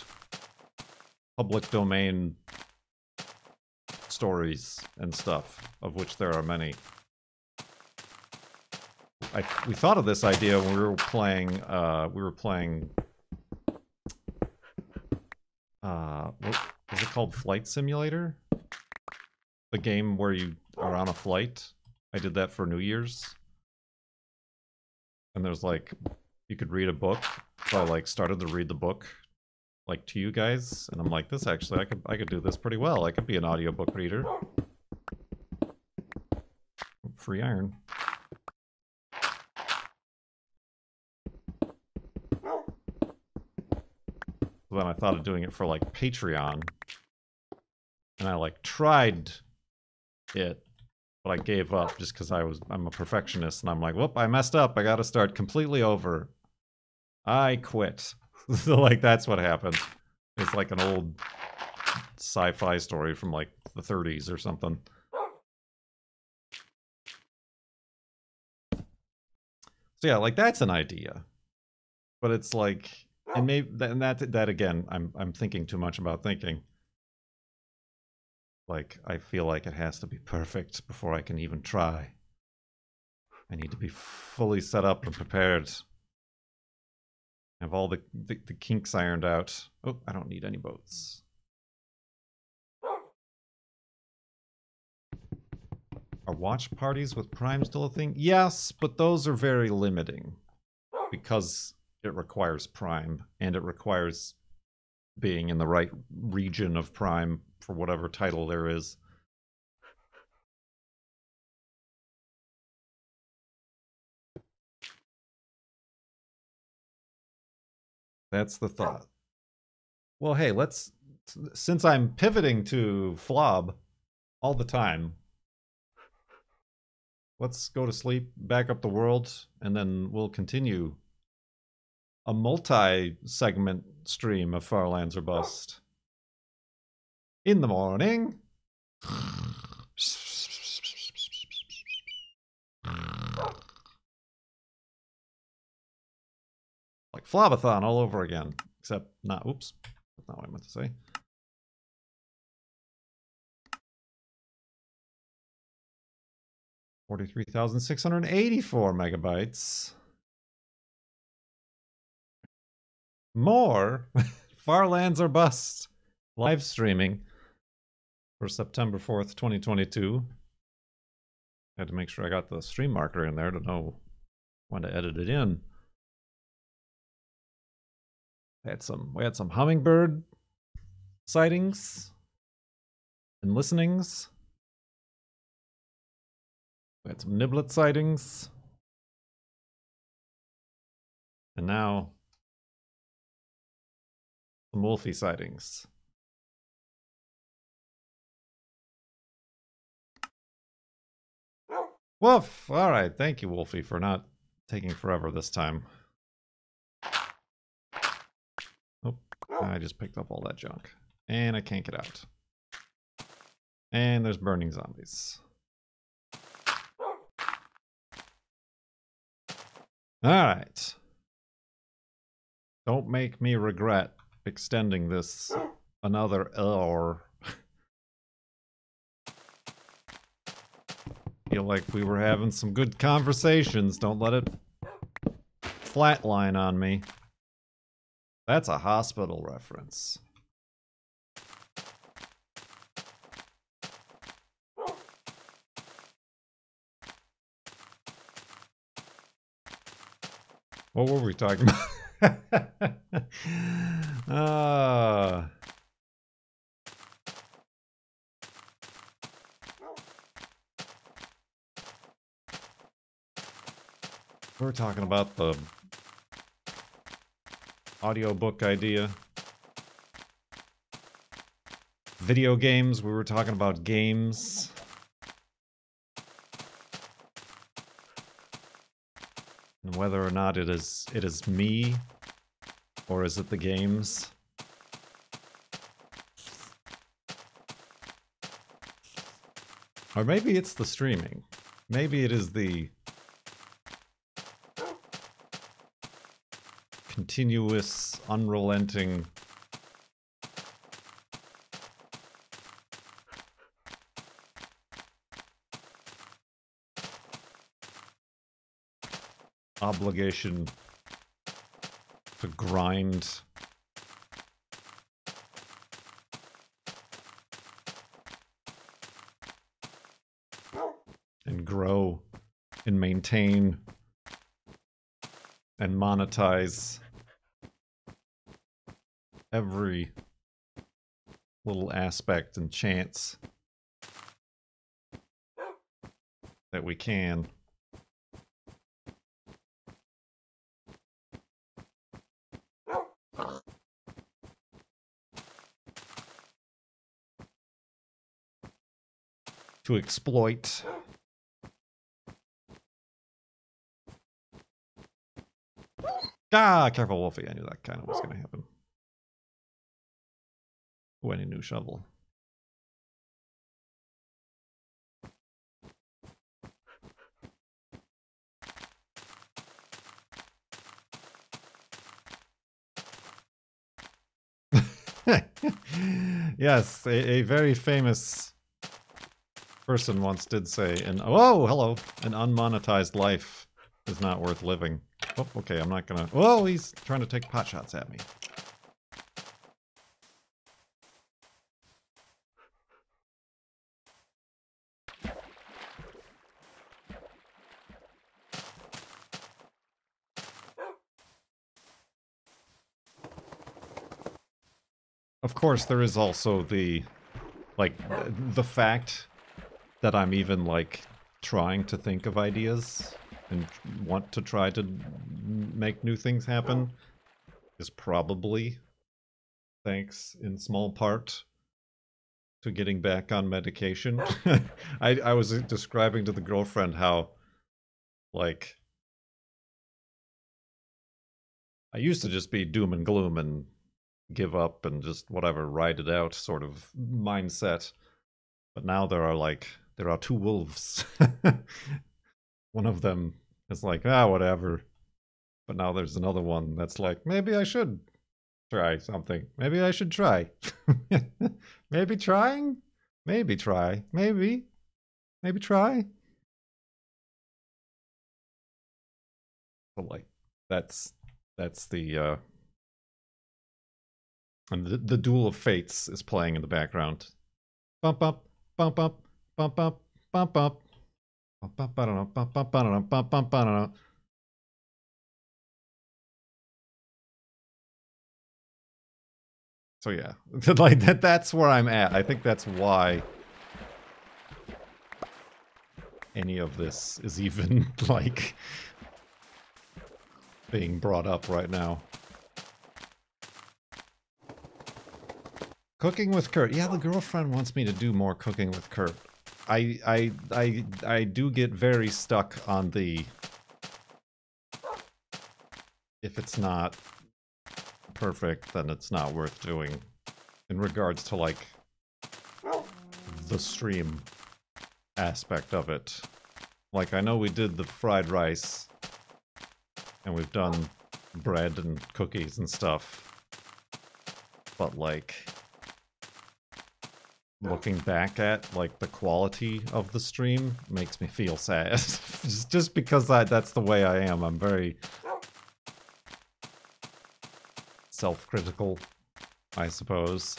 public domain stories and stuff, of which there are many. We thought of this idea when we were playing, what was it called? Flight Simulator? The game where you are on a flight. I did that for New Year's. And there's like, you could read a book. So I like started to read the book, like to you guys. And I'm like, this actually, I could do this pretty well. I could be an audiobook reader. Free iron. Then I thought of doing it for like Patreon, and I like tried it, but I gave up just because I'm a perfectionist, and I'm like, whoop, I messed up. I got to start completely over. I quit. So like that's what happened. It's like an old sci-fi story from like the 30s or something. So yeah, like that's an idea, but it's like. And maybe that again, I'm thinking too much about thinking. Like I feel like it has to be perfect before I can even try. I need to be fully set up and prepared. Have all the kinks ironed out. Oh, I don't need any boats. Are watch parties with Prime still a thing? Yes, but those are very limiting because it requires Prime, and it requires being in the right region of Prime for whatever title there is. That's the thought. Well, hey, since I'm pivoting to Flob all the time, let's go to sleep, back up the world, and then we'll continue a multi-segment stream of Far Lands or Bust. In the morning. Like Flobathon all over again. Except not, oops. That's not what I meant to say. $43,684 megabytes. More Far Lands or Bust live streaming for September 4th, 2022. I had to make sure I got the stream marker in there to know when to edit it in. We had some hummingbird sightings and listenings. We had some niblet sightings. And now some wolfie sightings. Woof! Alright, thank you, Wolfie, for not taking forever this time. Oh, I just picked up all that junk. And I can't get out. And there's burning zombies. Alright. Don't make me regret extending this another hour. Feel like we were having some good conversations. Don't let it flatline on me. That's a hospital reference. What were we talking about? We're talking about the audiobook idea. Video games, we were talking about games. And whether or not it is me, or is it the games? Or maybe it's the streaming. Maybe it is the continuous, unrelenting obligation to grind and grow and maintain and monetize every little aspect and chance that we can. To exploit. Ah, careful, Wolfie. I knew that kind of was going to happen. Ooh, I need a new shovel. Yes, a very famous person once did say, oh, hello, an unmonetized life is not worth living. Oh, okay, I'm not gonna... Oh, he's trying to take pot shots at me. Of course, there is also the, like, the fact that I'm even, like, trying to think of ideas and want to try to make new things happen is probably thanks in small part to getting back on medication. I was describing to the girlfriend how, like, I used to just be doom and gloom and give up and just whatever, ride it out sort of mindset. But now there are two wolves. One of them is like, whatever. But now there's another one that's like, maybe I should try something. Maybe I should try. Maybe trying? Maybe try. Maybe. Maybe try. But like, that's the and the Duel of Fates is playing in the background. Bump up, bump up, bump up, bump up. So yeah, like that's where I'm at. I think that's why any of this is even, like, being brought up right now. Cooking with Kurt. Yeah, the girlfriend wants me to do more cooking with Kurt. I do get very stuck on the... If it's not perfect, then it's not worth doing. In regards to, like, the stream aspect of it. Like, I know we did the fried rice, and we've done bread and cookies and stuff, but, like, looking back at, like, the quality of the stream makes me feel sad. Just because that's the way I am. I'm very self-critical, I suppose.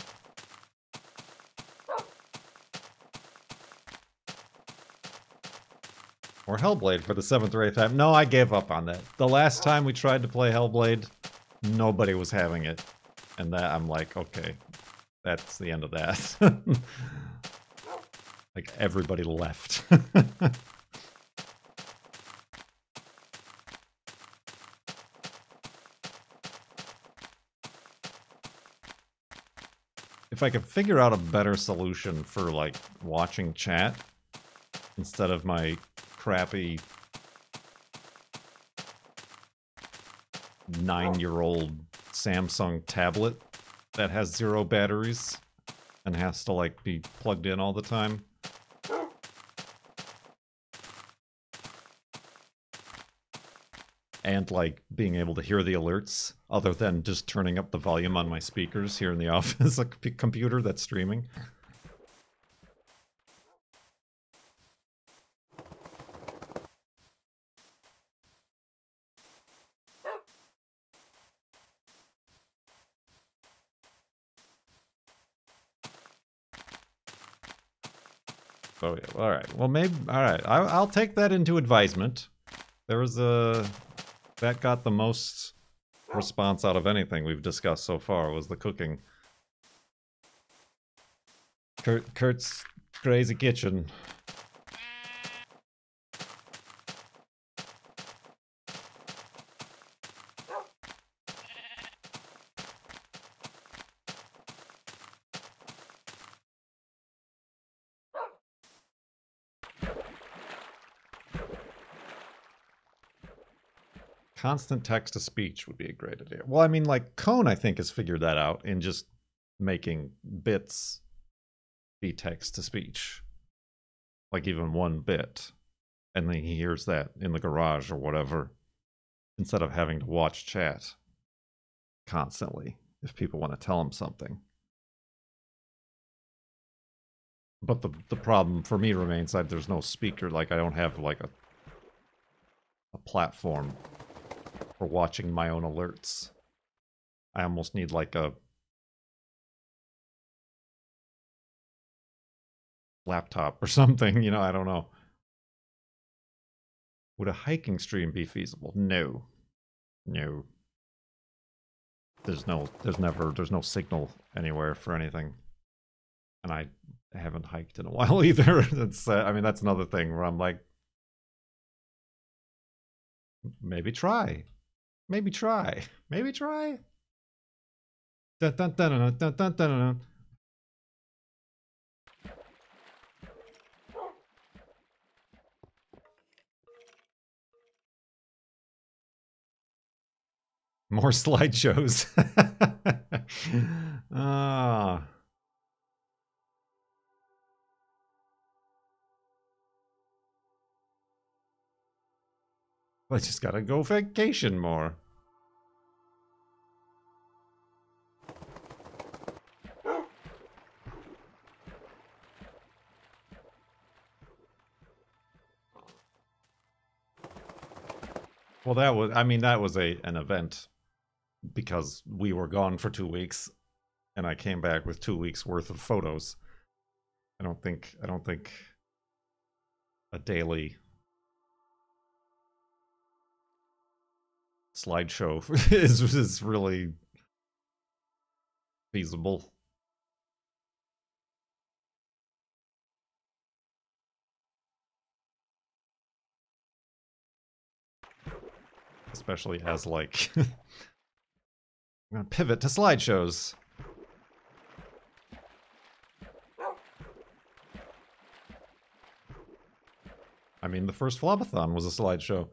Or Hellblade for the 7th or 8th time. No, I gave up on that. The last time we tried to play Hellblade, nobody was having it. And that, I'm like, okay, that's the end of that. Like, everybody left. If I could figure out a better solution for, like, watching chat, instead of my crappy 9-year-old Samsung tablet that has 0 batteries and has to, like, be plugged in all the time. And, like, being able to hear the alerts, other than just turning up the volume on my speakers here in the office, a computer that's streaming. Oh yeah, all right. Well, maybe, all right. I'll take that into advisement. There was a... That got the most response out of anything we've discussed so far, was the cooking. Kurt's crazy kitchen. Constant text-to-speech would be a great idea. Well, I mean, like, Cone, I think, has figured that out in just making bits be text-to-speech. Like, even one bit. And then he hears that in the garage or whatever, instead of having to watch chat constantly if people want to tell him something. But the problem for me remains that there's no speaker. Like, I don't have, like, a platform for watching my own alerts. I almost need, like, a laptop or something, you know, I don't know. Would a hiking stream be feasible? No. No. There's no signal anywhere for anything. And I haven't hiked in a while either. That's, I mean, that's another thing where I'm like, maybe try. Maybe try. Maybe try. Dun, dun, dun, dun, dun, dun, dun, dun. More slideshows. Ah. I just gotta go vacation more. Well, that was, I mean, that was an event because we were gone for 2 weeks and I came back with 2 weeks worth of photos. I don't think a daily slideshow is really feasible. Especially as, like... I'm gonna pivot to slideshows. I mean, the first Flobathon was a slideshow.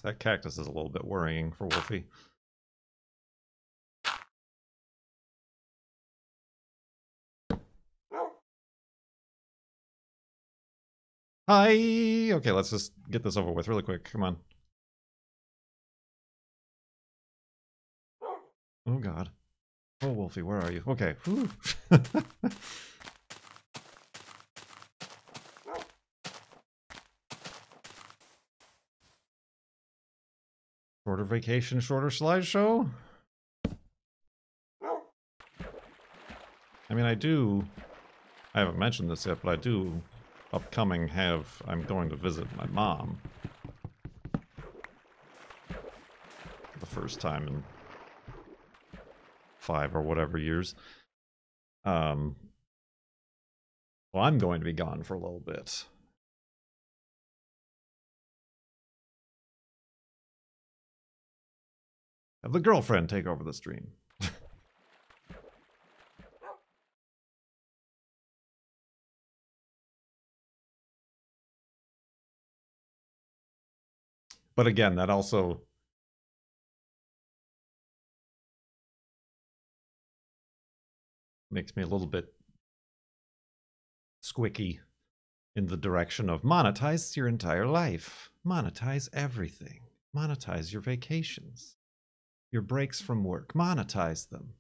That cactus is a little bit worrying for Wolfie. Hi! Okay, let's just get this over with really quick. Come on. Oh god. Oh, Wolfie, where are you? Okay. Shorter vacation, shorter slideshow? I mean, I haven't mentioned this yet, but I do upcoming I'm going to visit my mom. For the first time in 5 or whatever years. Well, I'm going to be gone for a little bit. Have the girlfriend take over the stream. But again, that also makes me a little bit squicky in the direction of monetize your entire life. Monetize everything. Monetize your vacations. Your breaks from work. Monetize them.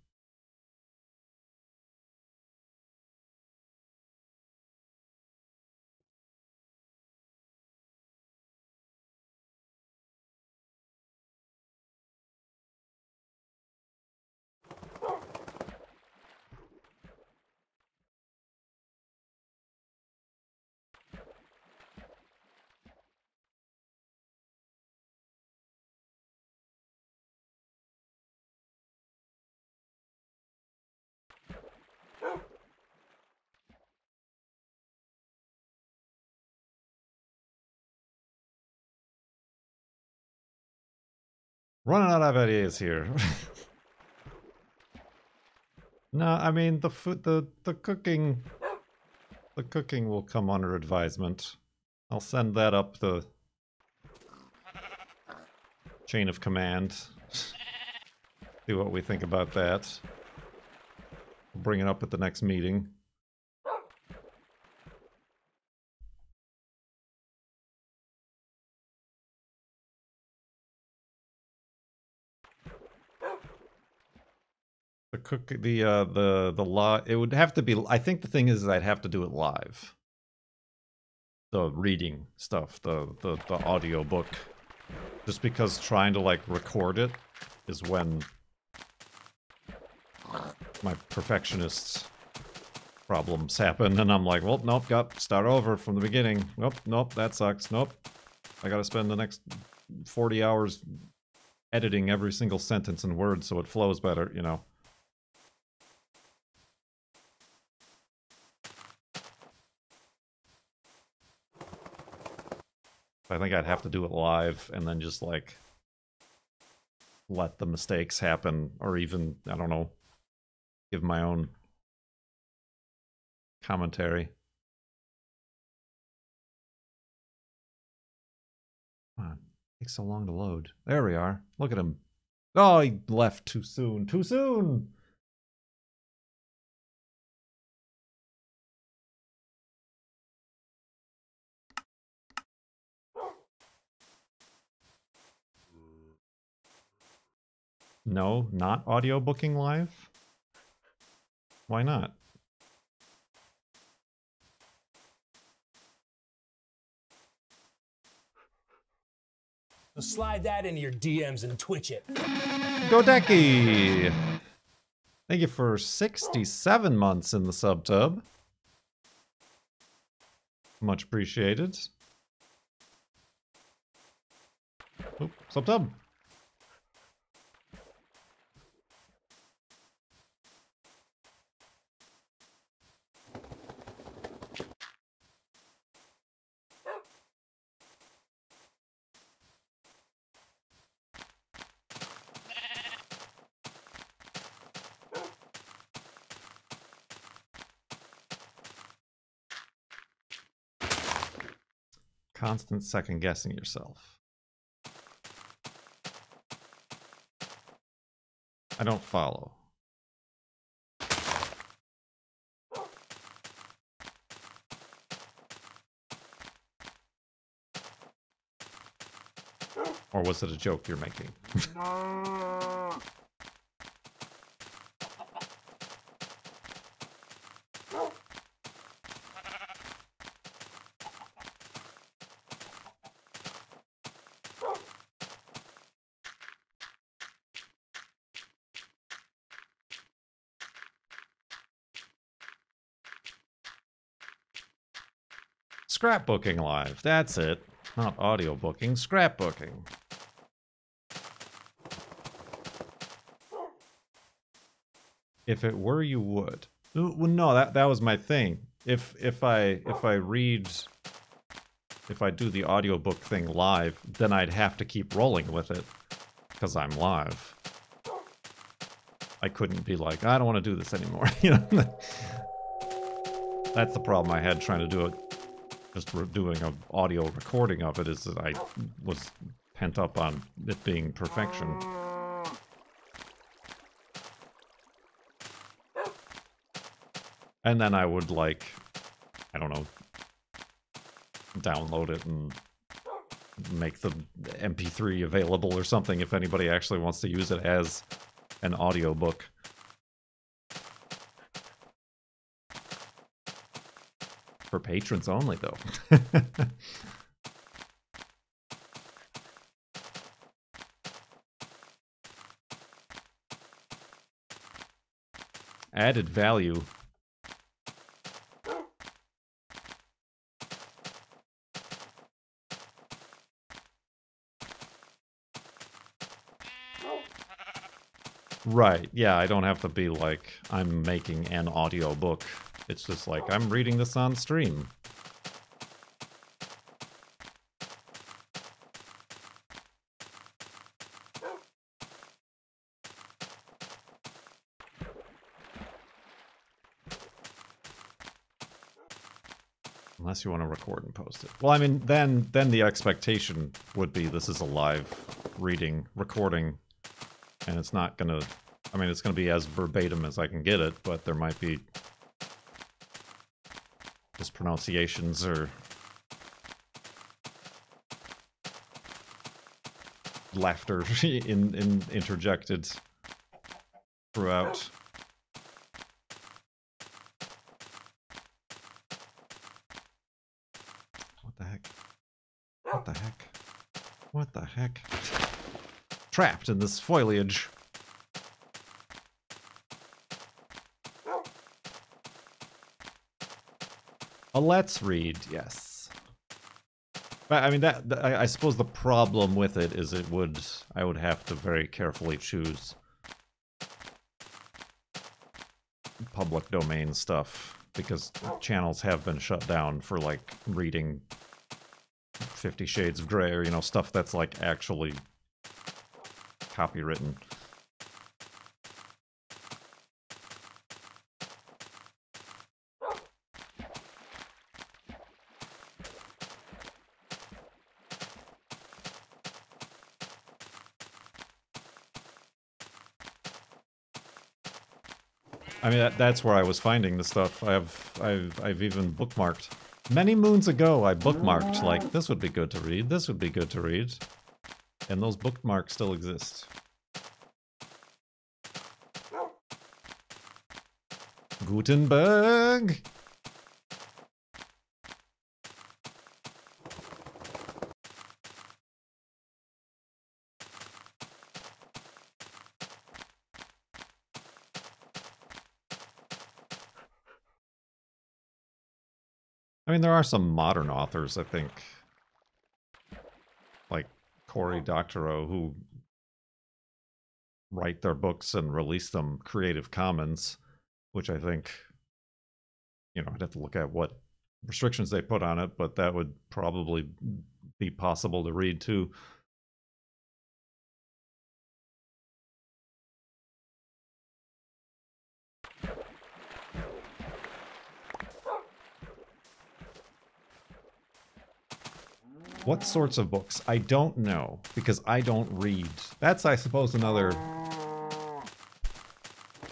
Running out of ideas here. No, I mean the cooking will come under advisement. I'll send that up the chain of command. See what we think about that. We'll bring it up at the next meeting. The law, it would have to be, I think the thing is I'd have to do it live. The reading stuff, the audio book. Just because trying to like record it is when my perfectionist problems happen, and I'm like, well, nope, got start over from the beginning. Nope, that sucks. Nope. I gotta spend the next 40 hours editing every single sentence and word so it flows better, you know. I think I'd have to do it live and then just like let the mistakes happen, or even, I don't know, give my own commentary. Come on, it takes so long to load. There we are. Look at him. Oh, he left too soon. Too soon! No, not audiobooking live? Why not? So slide that into your DMs and twitch it. Godeki! Thank you for 67 months in the subtub. Much appreciated. Oop, subtub. Constant second guessing yourself. I don't follow. Or was it a joke you're making? Scrapbooking live, that's it. Not audiobooking, scrapbooking. If it were, you would. Well, no, that was my thing. If I do the audiobook thing live, then I'd have to keep rolling with it because I'm live. I couldn't be like, I don't want to do this anymore. You know, that's the problem I had trying to do it. Just doing an audio recording of it is that I was pent up on it being perfection. And then I would, like, I don't know, download it and make the MP3 available or something if anybody actually wants to use it as an audiobook. For patrons only, though. Added value. Right, yeah, I don't have to be like, I'm making an audiobook. It's just like, I'm reading this on stream. Unless you want to record and post it. Well, I mean, then the expectation would be this is a live reading, recording, and it's not gonna, I mean, it's gonna be as verbatim as I can get it, but there might be mispronunciations or laughter interjected throughout. What the heck? What the heck? What the heck? Trapped in this foliage. A let's read, yes. But I mean, I suppose the problem with it is I would have to very carefully choose public domain stuff, because channels have been shut down for, like, reading 50 Shades of Grey, or, you know, stuff that's, like, actually copywritten. I mean, that's where I was finding the stuff. I've even bookmarked. Many moons ago, I bookmarked, like, this would be good to read, this would be good to read. And those bookmarks still exist. Gutenberg! I mean, there are some modern authors, I think, like Cory Doctorow, who write their books and release them Creative Commons, which I think, you know, I'd have to look at what restrictions they put on it, but that would probably be possible to read too. What sorts of books? I don't know, because I don't read. That's, I suppose, another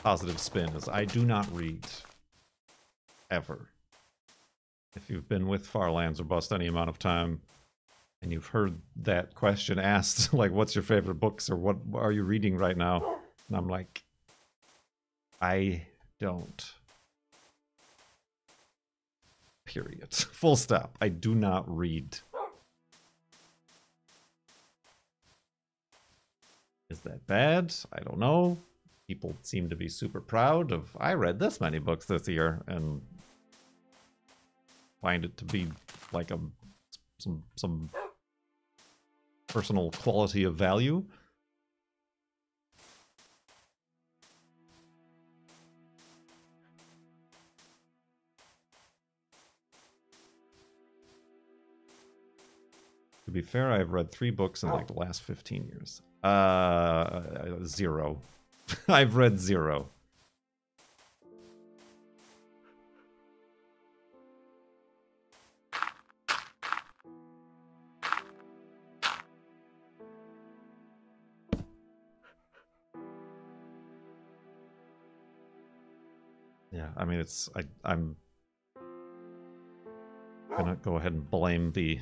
positive spin, is I do not read. Ever. If you've been with Farlands or Bust any amount of time, and you've heard that question asked, like, what's your favorite books, or what are you reading right now? And I'm like, I don't. Period. Full stop. I do not read. Is that bad? I don't know. People seem to be super proud of, I read this many books this year, and find it to be like some personal quality of value. To be fair, I've read 3 books in like the last 15 years. 0. I've read 0. Yeah, I mean, I'm gonna go ahead and blame the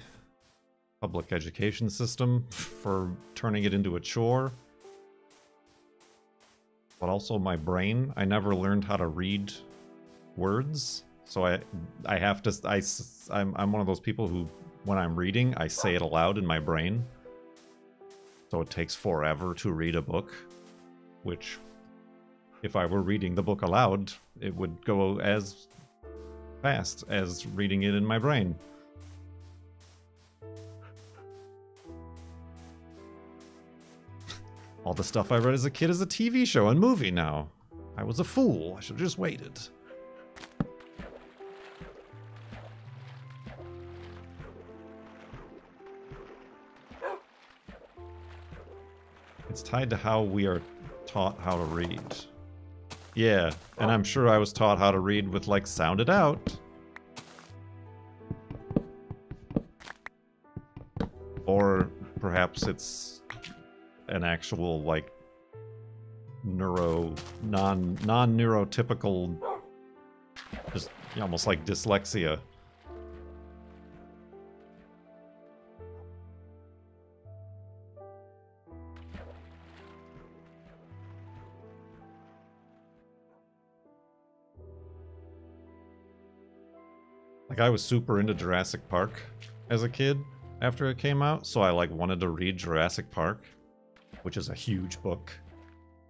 public education system for turning it into a chore. But also my brain. I never learned how to read words, so I have to. I'm one of those people who, when I'm reading, I say it aloud in my brain. So it takes forever to read a book, which, if I were reading the book aloud, it would go as fast as reading it in my brain. All the stuff I read as a kid is a TV show and movie now. I was a fool. I should have just waited. It's tied to how we are taught how to read. Yeah, and I'm sure I was taught how to read with, like, sound it out. Or perhaps it's an actual, like, non-neurotypical, just almost like dyslexia. Like, I was super into Jurassic Park as a kid after it came out, so I, like, wanted to read Jurassic Park, which is a huge book,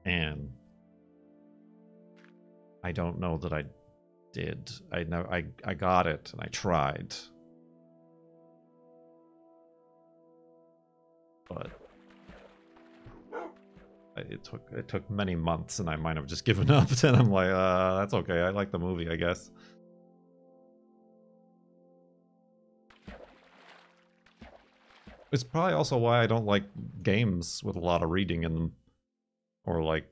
and I don't know that I did. I got it, and I tried. But it took many months, and I might have just given up, and I'm like, that's okay, I like the movie, I guess. It's probably also why I don't like games with a lot of reading in them. Or like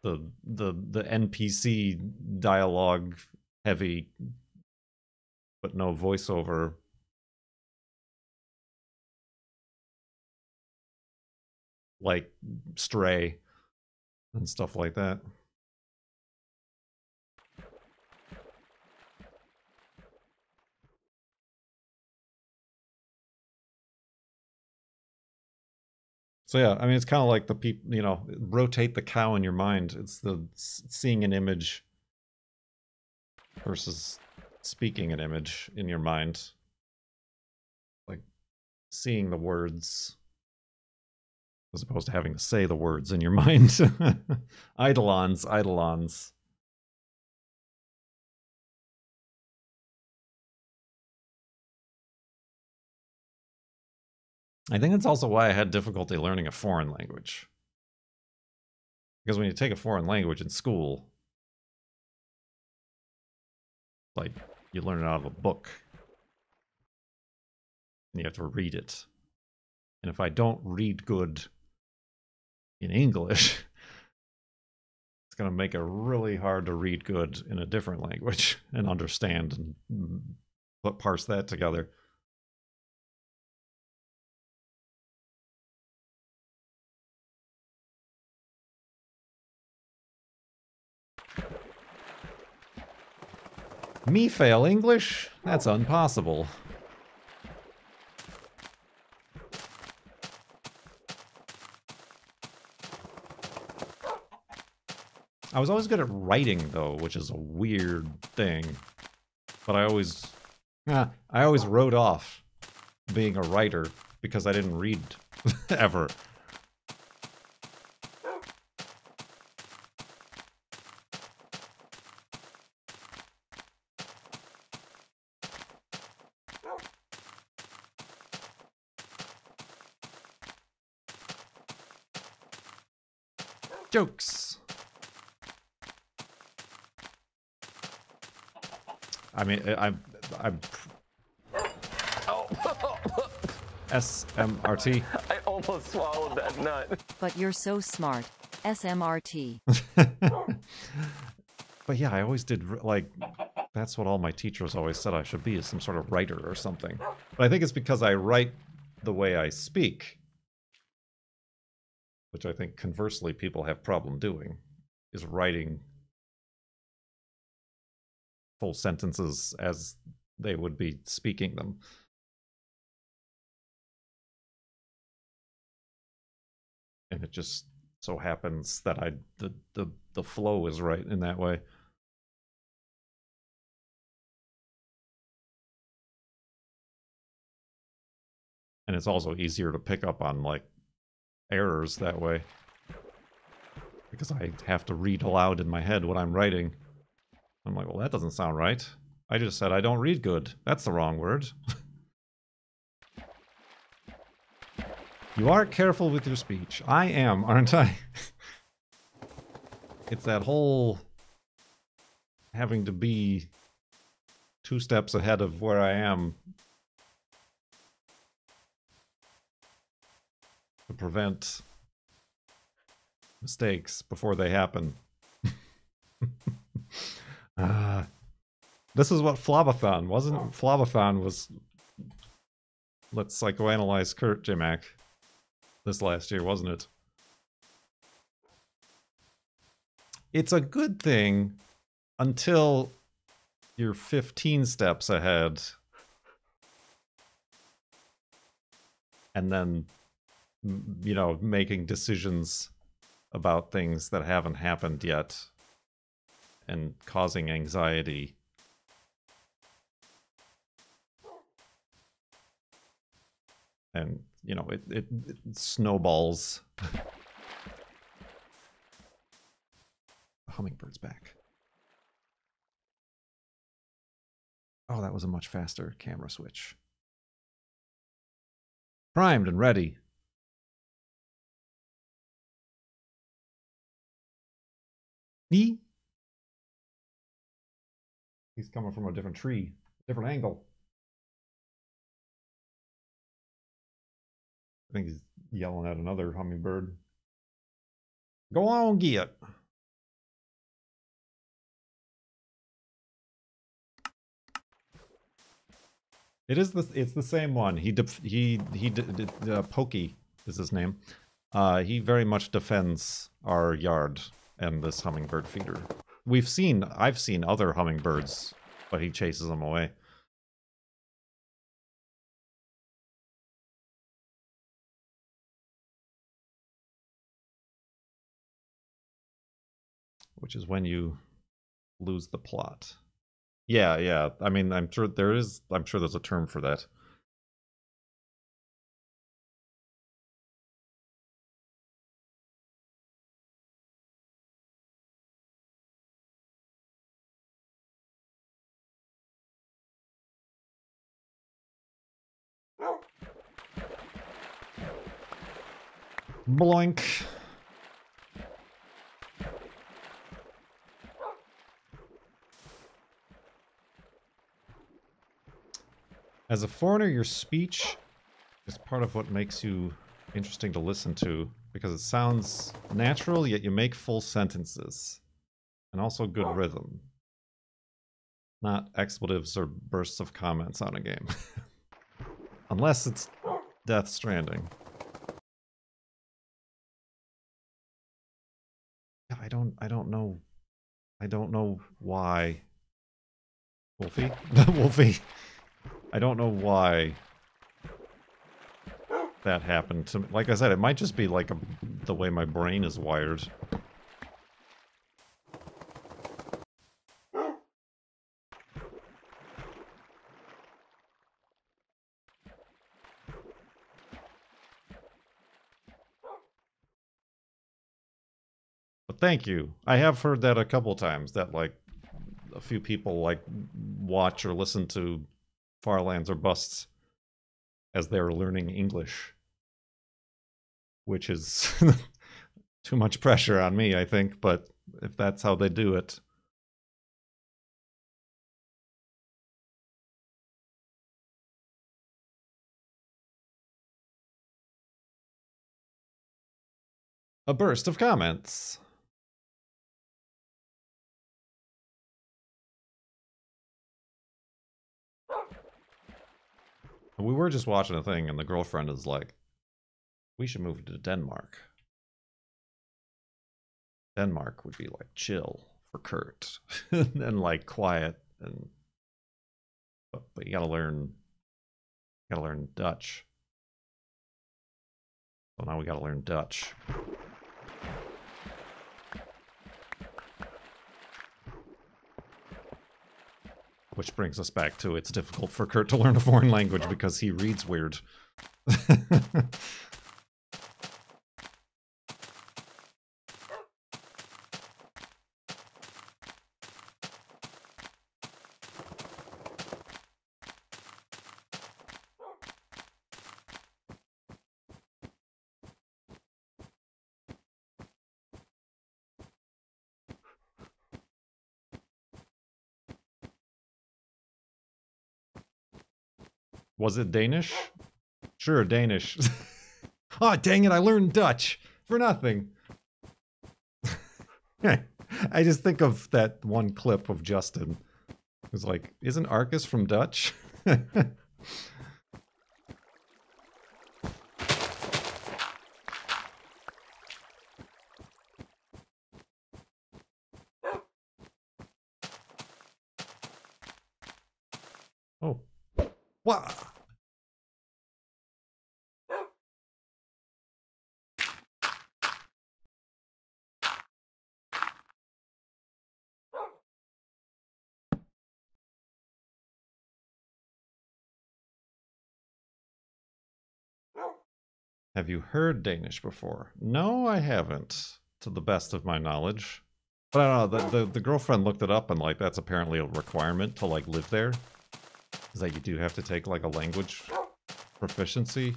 the NPC dialogue heavy but no voiceover. Like Stray and stuff like that. So yeah, I mean, it's kind of like the people, you know, rotate the cow in your mind. It's the seeing an image versus speaking an image in your mind. Like seeing the words as opposed to having to say the words in your mind. Eidolons, eidolons. I think that's also why I had difficulty learning a foreign language. Because when you take a foreign language in school, like, you learn it out of a book. And you have to read it. And if I don't read good in English, it's going to make it really hard to read good in a different language and understand and parse that together. Me fail English? That's impossible. I was always good at writing, though, which is a weird thing. But I always wrote off being a writer because I didn't read ever. Jokes. I mean, I'm SMRT. I almost swallowed that nut. But you're so smart. SMRT. But yeah, I always did, like, that's what all my teachers always said I should be, is some sort of writer or something. But I think it's because I write the way I speak, which I think conversely people have problem doing, is writing full sentences as they would be speaking them. And it just so happens that the flow is right in that way. And it's also easier to pick up on, like, errors that way. Because I have to read aloud in my head what I'm writing. I'm like, well, that doesn't sound right. I just said I don't read good. That's the wrong word. You are careful with your speech. I am, aren't I? It's that whole having to be 2 steps ahead of where I am to prevent mistakes before they happen. This is what Flobathon wasn't. Flobathon was let's psychoanalyze Kurt Jimak this last year, wasn't it? It's a good thing until you're 15 steps ahead. And then, you know, making decisions about things that haven't happened yet and causing anxiety. And, you know, it snowballs. Hummingbird's back. Oh, that was a much faster camera switch. Primed and ready. He's coming from a different tree, different angle. I think he's yelling at another hummingbird. Go on, get. It's the same one. Pokey is his name. He very much defends our yard and this hummingbird feeder. I've seen other hummingbirds, but he chases them away. which is when you lose the plot. Yeah, yeah. I mean, I'm sure there's a term for that. Bloink. As a foreigner, your speech is part of what makes you interesting to listen to, because it sounds natural, yet you make full sentences. And also good rhythm. Not expletives or bursts of comments on a game. Unless it's Death Stranding. Yeah, I don't know why. Wolfie? Wolfie. I don't know why that happened to me. Like I said, it might just be like the way my brain is wired. But thank you. I have heard that a couple times, that like a few people like watch or listen to Farlands or Busts as they're learning English, which is too much pressure on me, I think, but if that's how they do it. A burst of comments. We were just watching a thing, and the girlfriend is like, we should move to Denmark. Denmark would be like chill for Kurt and like quiet, and but you gotta learn Dutch. So now we gotta learn Dutch. Which brings us back to, it's difficult for Kurt to learn a foreign language because he reads weird. Was it Danish? Sure, Danish. Oh, dang it, I learned Dutch for nothing. I just think of that one clip of Justin. It was like, isn't Arcus from Dutch? Oh. Wow. Have you heard Danish before? No, I haven't, to the best of my knowledge. But I don't know, the girlfriend looked it up, and like that's apparently a requirement to like live there. Is that you do have to take like a language proficiency.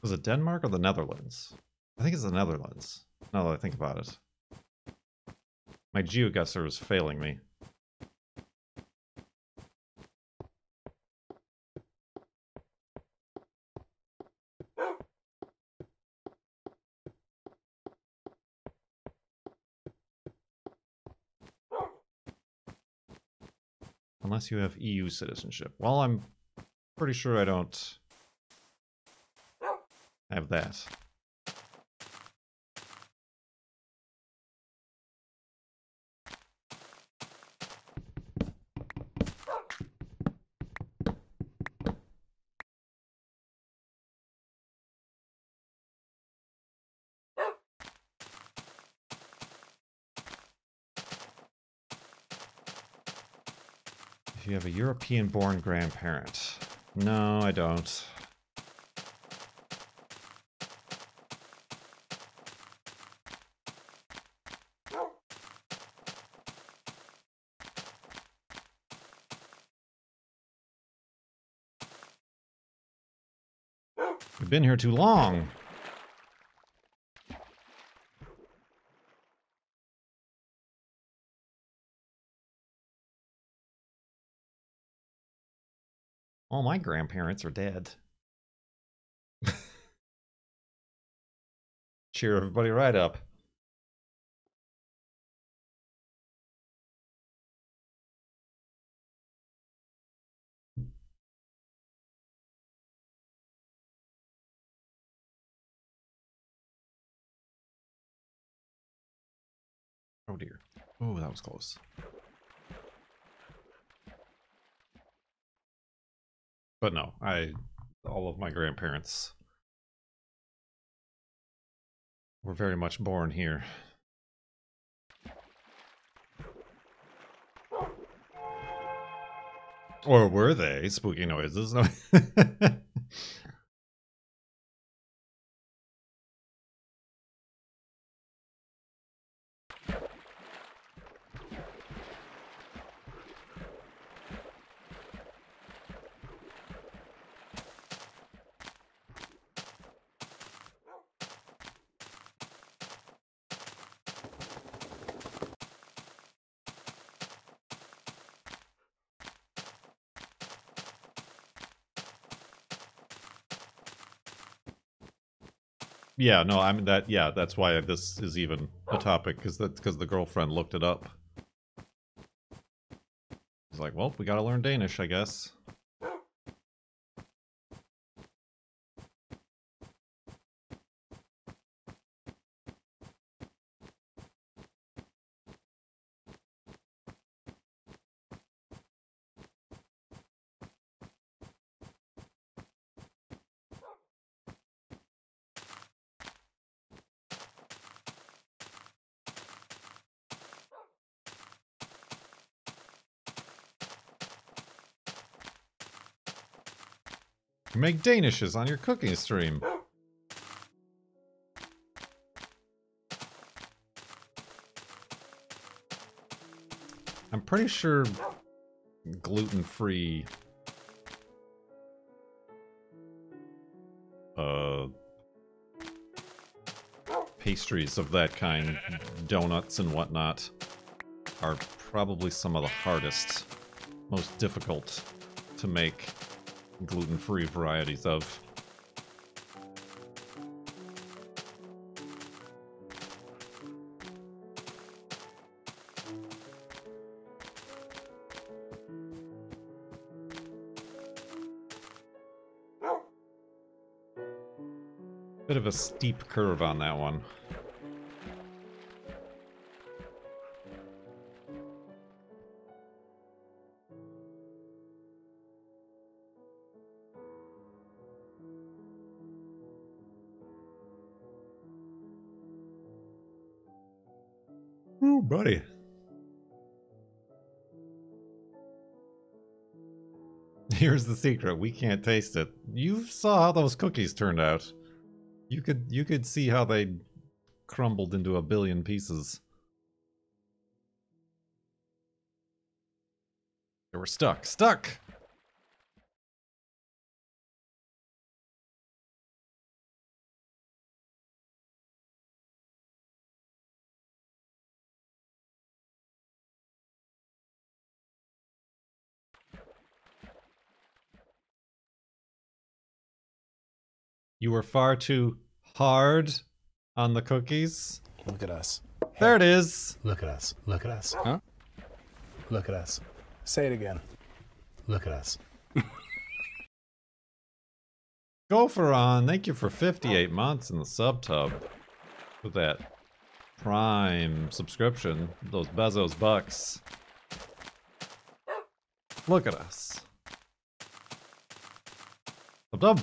Was it Denmark or the Netherlands? I think it's the Netherlands, now that I think about it. My GeoGuessr is failing me. Unless you have EU citizenship. Well, I'm pretty sure I don't Have that. If you have a European-born grandparent. No, I don't. We've been here too long. All my grandparents are dead. Cheer everybody right up. Oh dear. Oh, that was close. But no, all of my grandparents were very much born here. Or were they? Spooky noises. No. Yeah, no, I mean that. Yeah, that's why this is even a topic, because the girlfriend looked it up. He's like, well, we gotta learn Danish, I guess. You make Danishes on your cooking stream. I'm pretty sure gluten-free pastries of that kind, donuts and whatnot, are probably some of the hardest, most difficult to make gluten-free varieties of. Bit of a steep curve on that one. Ooh, buddy. Here's the secret. We can't taste it. You saw how those cookies turned out. You could see how they crumbled into a billion pieces. They were stuck. Stuck! You were far too hard on the cookies. Look at us. There it is. Look at us. Look at us. Huh? Look at us. Say it again. Look at us. Gopheron, thank you for 58 months in the subtub with that Prime subscription. Those Bezos bucks. Look at us. Dub.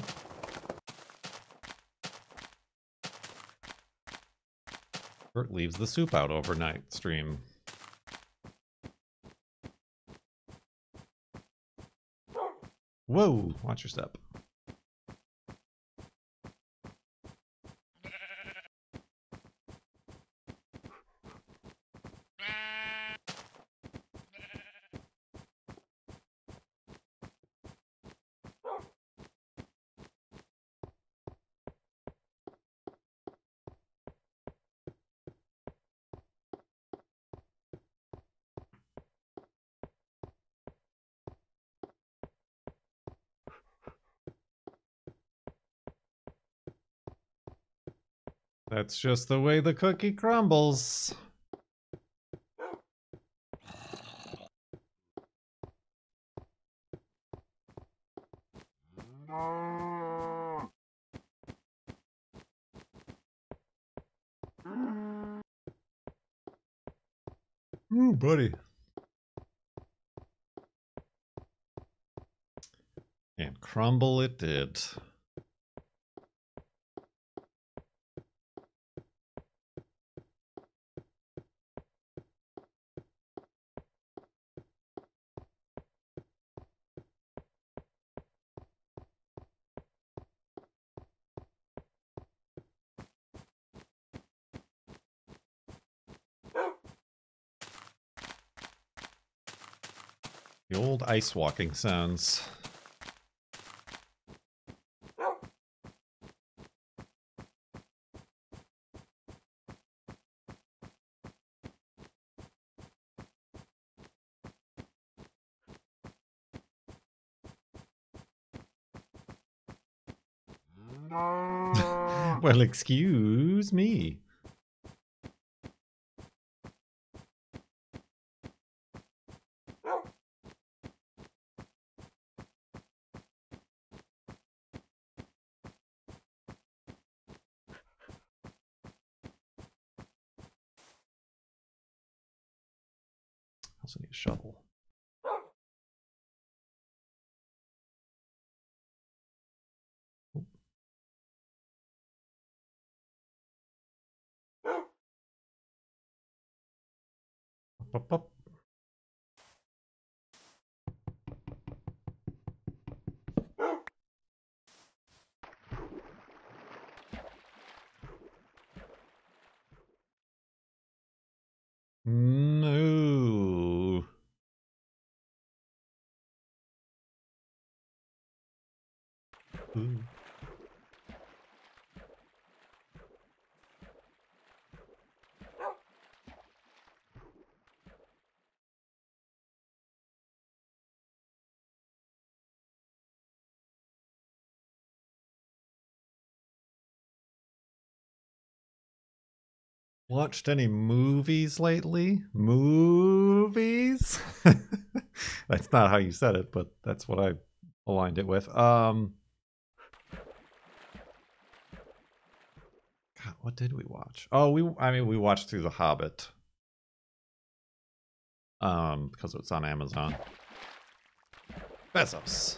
Bert leaves the soup out overnight stream. Whoa, watch your step. That's just the way the cookie crumbles. Ooh, buddy. And crumble it did. The old ice walking sounds. Well, excuse me. I also need a shovel. Up, up. No. Ooh. Watched any movies lately? Movies? That's not how you said it, but that's what I aligned it with. God, what did we watch? Oh, we watched through The Hobbit. Because it's on Amazon. Bezos.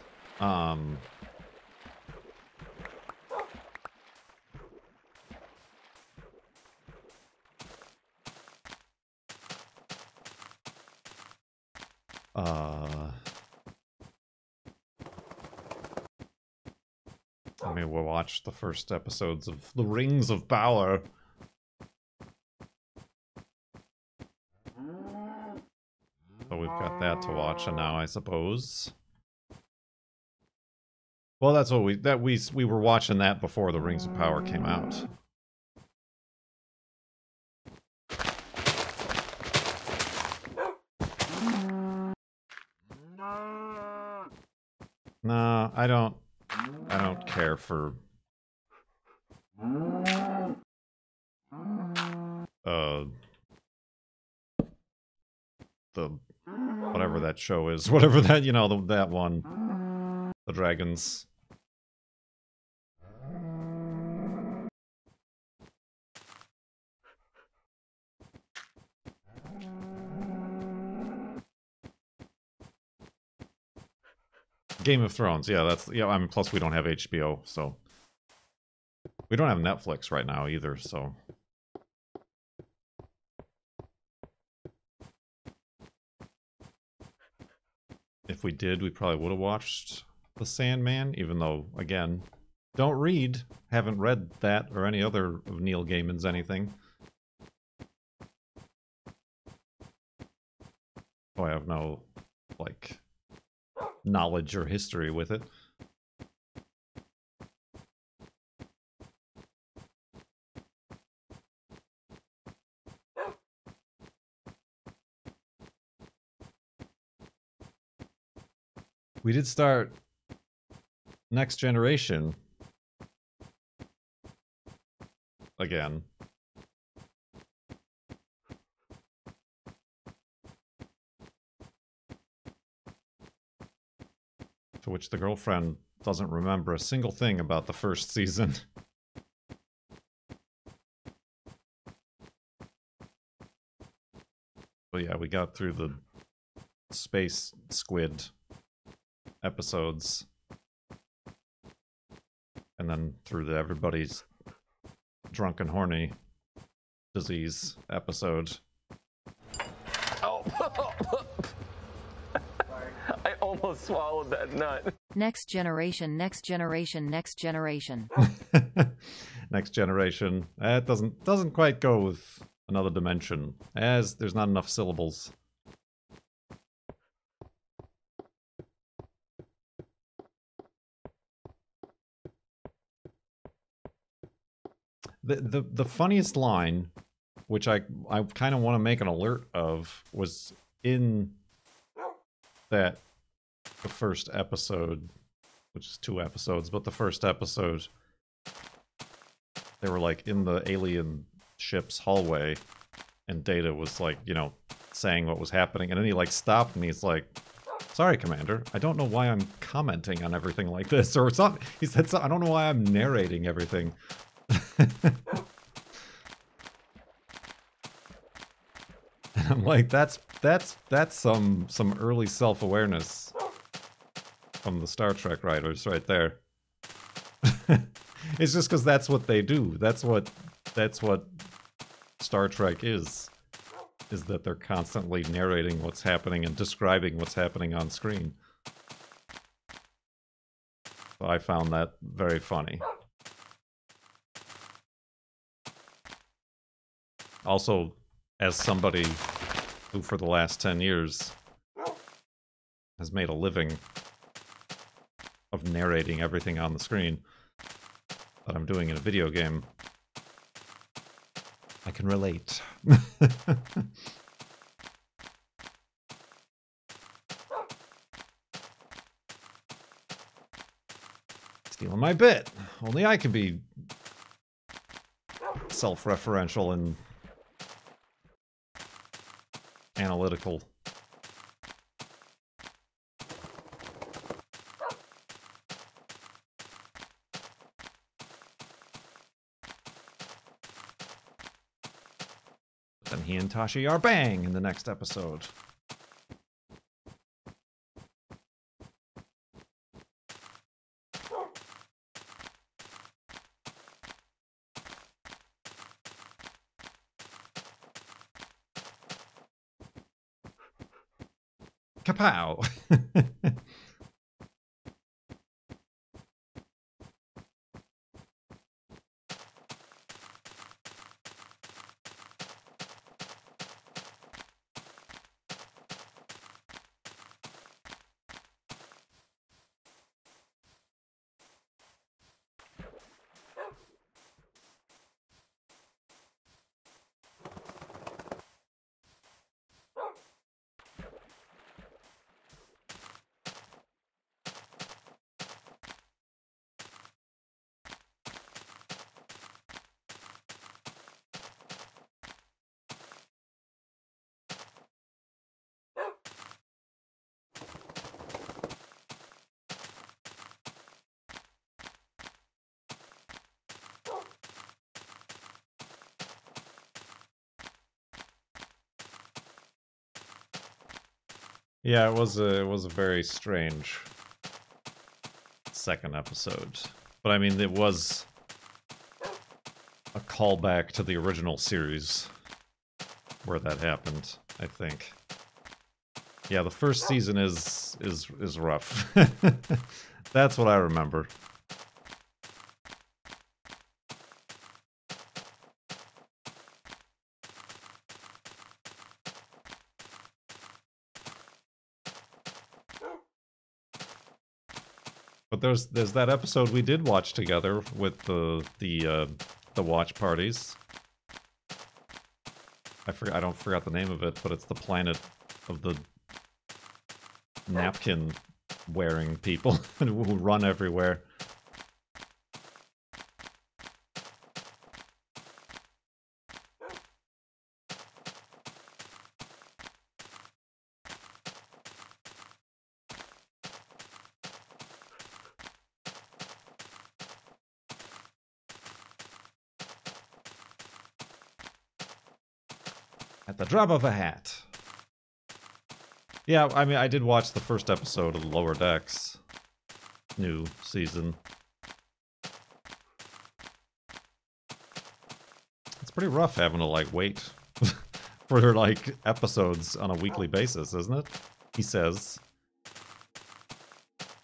I mean, we'll watch the first episodes of The Rings of Power. So we've got that to watch now, I suppose. Well, that's what we were watching that before The Rings of Power came out. No, I don't care for the whatever that show is, whatever that, you know, that one, the dragons. Game of Thrones, yeah, that's, yeah, I mean, plus we don't have HBO, so. We don't have Netflix right now either, so. If we did, we probably would have watched The Sandman, even though, again, don't read. Haven't read that or any other of Neil Gaiman's anything. So I have no, like, knowledge or history with it. We did start Next Generation again. To which the girlfriend doesn't remember a single thing about the first season. But yeah, we got through the space squid episodes. And then through the everybody's drunk and horny disease episode. Oh. I almost swallowed that nut. Next generation, next generation, next generation. Next Generation. It doesn't quite go with Another Dimension, as there's not enough syllables. The funniest line, which I kind of want to make an alert of, was in the first episode, which is 2 episodes, but the first episode, they were like in the alien ship's hallway, and Data was like, you know, saying what was happening, and then he like stopped and he's like, "Sorry, Commander, I don't know why I'm commenting on everything like this," or something. He said, "I don't know why I'm narrating everything." And I'm like, that's some early self-awareness from the Star Trek writers right there. It's just because that's what they do. That's what Star Trek is that they're constantly narrating what's happening and describing what's happening on screen. So I found that very funny. Also, as somebody who for the last 10 years has made a living of narrating everything on the screen that I'm doing in a video game, I can relate. Stealing my bit. Only I can be self-referential and analytical. Then he and Tashi are bang in the next episode. Kapow! Yeah, it was a very strange second episode. But I mean, it was a callback to the original series where that happened, I think. Yeah, the first season is rough. That's what I remember. But there's that episode we did watch together with the watch parties. I forgot the name of it, but it's the planet of the napkin wearing people who run everywhere. At the drop of a hat. Yeah, I mean, I did watch the first episode of Lower Decks. New season. It's pretty rough having to, like, wait for, like, episodes on a weekly basis, isn't it? He says.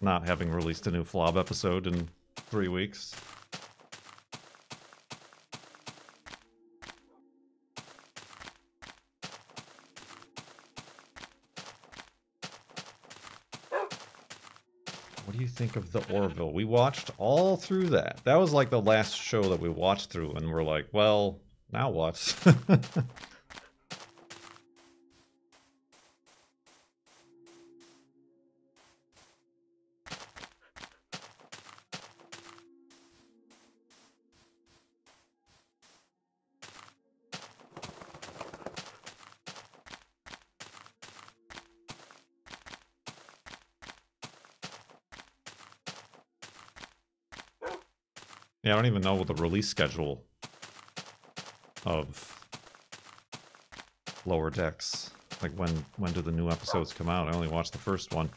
Not having released a new Flob episode in 3 weeks. What do you think of the Orville? We watched all through that. That was like the last show that we watched through, and we're like, well, now what? Yeah, I don't even know what the release schedule of Lower Decks. Like, when do the new episodes come out? I only watched the first one.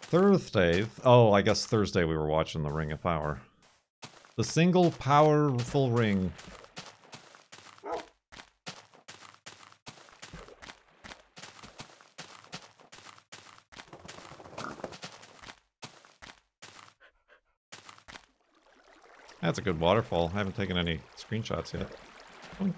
Thursday? Oh, I guess Thursday we were watching The Ring of Power. The single powerful ring. That's a good waterfall. I haven't taken any screenshots yet. Boink.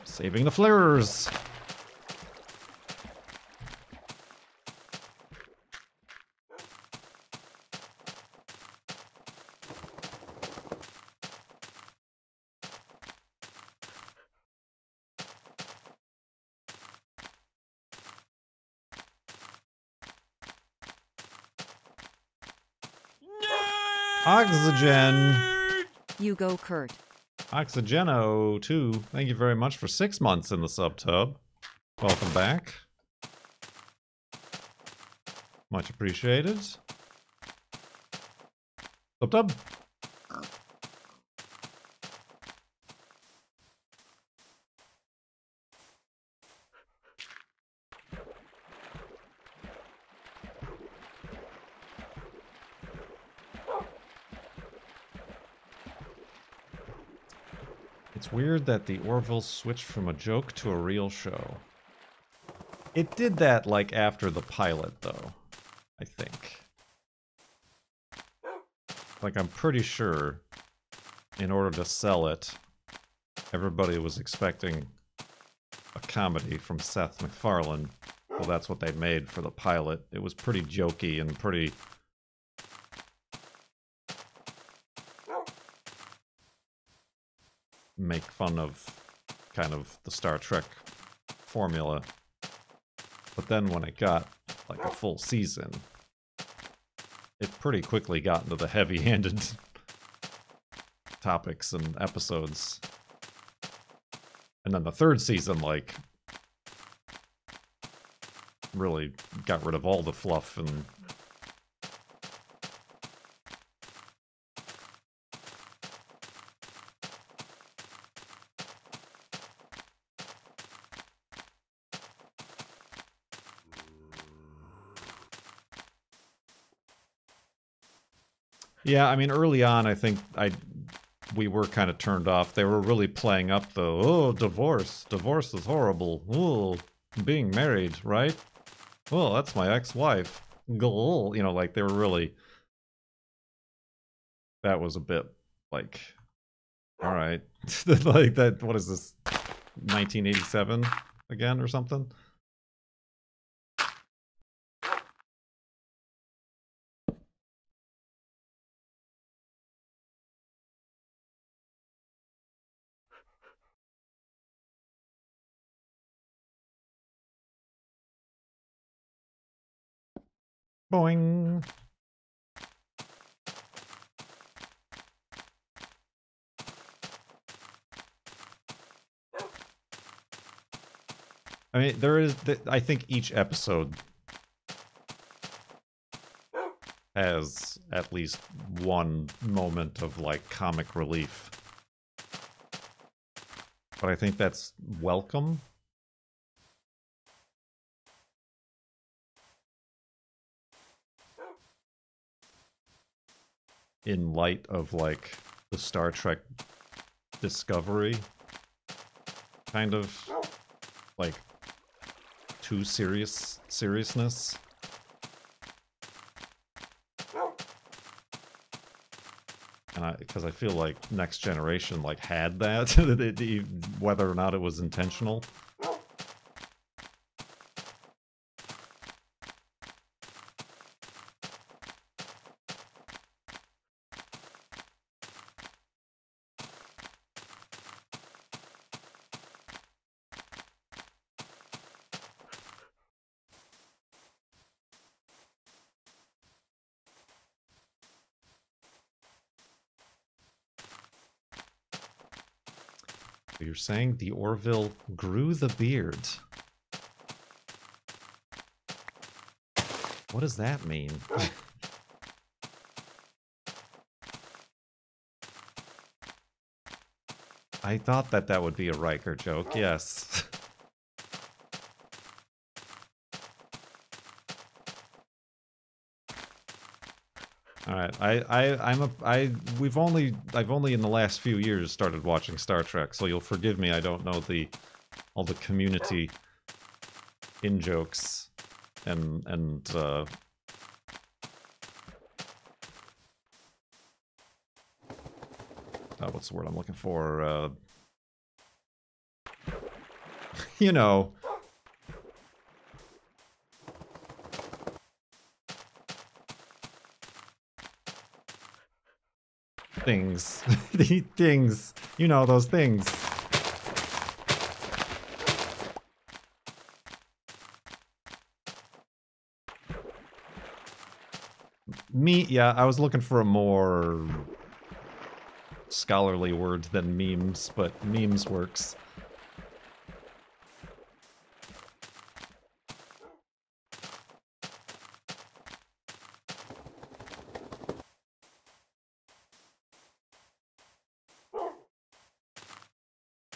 Saving the flares. Oxygen. You go, Kurt. Oxygeno2, thank you very much for 6 months in the subtub. Welcome back. Much appreciated. Subtub. It's weird that the Orville switched from a joke to a real show. It did that, like, after the pilot, though, I think. Like, I'm pretty sure, in order to sell it, everybody was expecting a comedy from Seth MacFarlane. Well, that's what they made for the pilot. It was pretty jokey and pretty... make fun of kind of the Star Trek formula. But then when it got like a full season, it pretty quickly got into the heavy-handed topics and episodes. And then the third season, like, really got rid of all the fluff and... Yeah, I mean, early on, I think we were kind of turned off. They were really playing up the, oh, divorce is horrible. Oh, being married, right? Oh, that's my ex-wife. You know, like, they were really... That was a bit, like... Alright. Like, that, what is this? 1987 again, or something? Boing. I mean, there is... I think each episode has at least one moment of, like, comic relief. But I think that's welcome. In light of, like, the Star Trek Discovery kind of, like, too seriousness. And because I feel like Next Generation, like, had that, whether or not it was intentional. You're saying the Orville grew the beard. What does that mean? I thought that would be a Riker joke, yes. Alright, I've only in the last few years started watching Star Trek, so you'll forgive me, I don't know all the community in-jokes and what's the word I'm looking for? You know. Things. The things. You know, those things. Yeah, I was looking for a more scholarly word than memes, but memes works.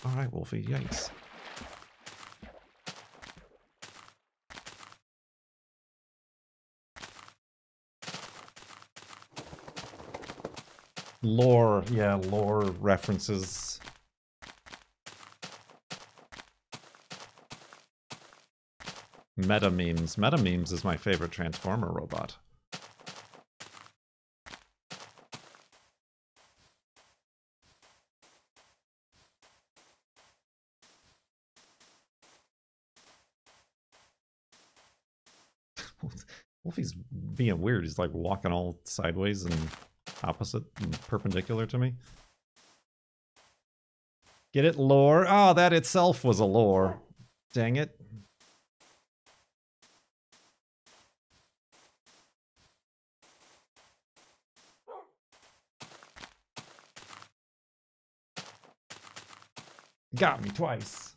Alright, Wolfie, yikes. Lore, yeah, lore references. Meta memes. Meta memes is my favorite Transformer robot. Wolfie's being weird. He's like walking all sideways and opposite and perpendicular to me. Get it, lore? Oh, that itself was a lore. Dang it. Got me twice.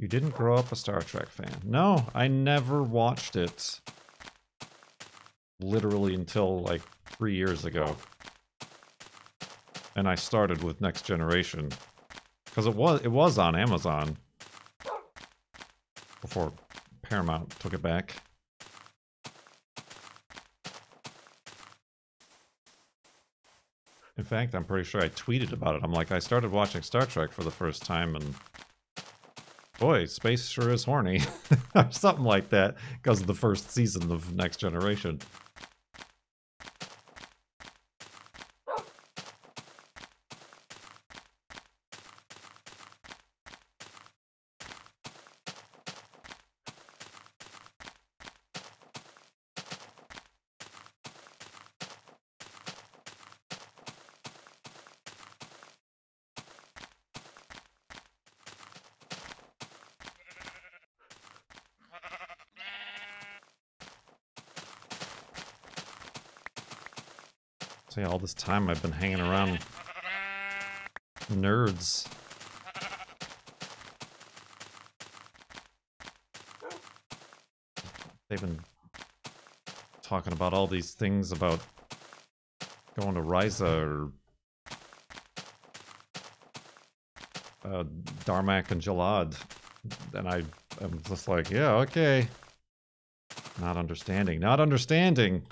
You didn't grow up a Star Trek fan. No, I never watched it. Literally until like 3 years ago. And I started with Next Generation. Because it was on Amazon. Before Paramount took it back. In fact, I'm pretty sure I tweeted about it. I'm like, I started watching Star Trek for the first time and... boy, space sure is horny. Or something like that. Because of the first season of Next Generation. See, all this time I've been hanging around nerds. They've been talking about all these things about going to Ryza or Darmak and Jalad. And I'm just like, yeah, okay. Not understanding. Not understanding.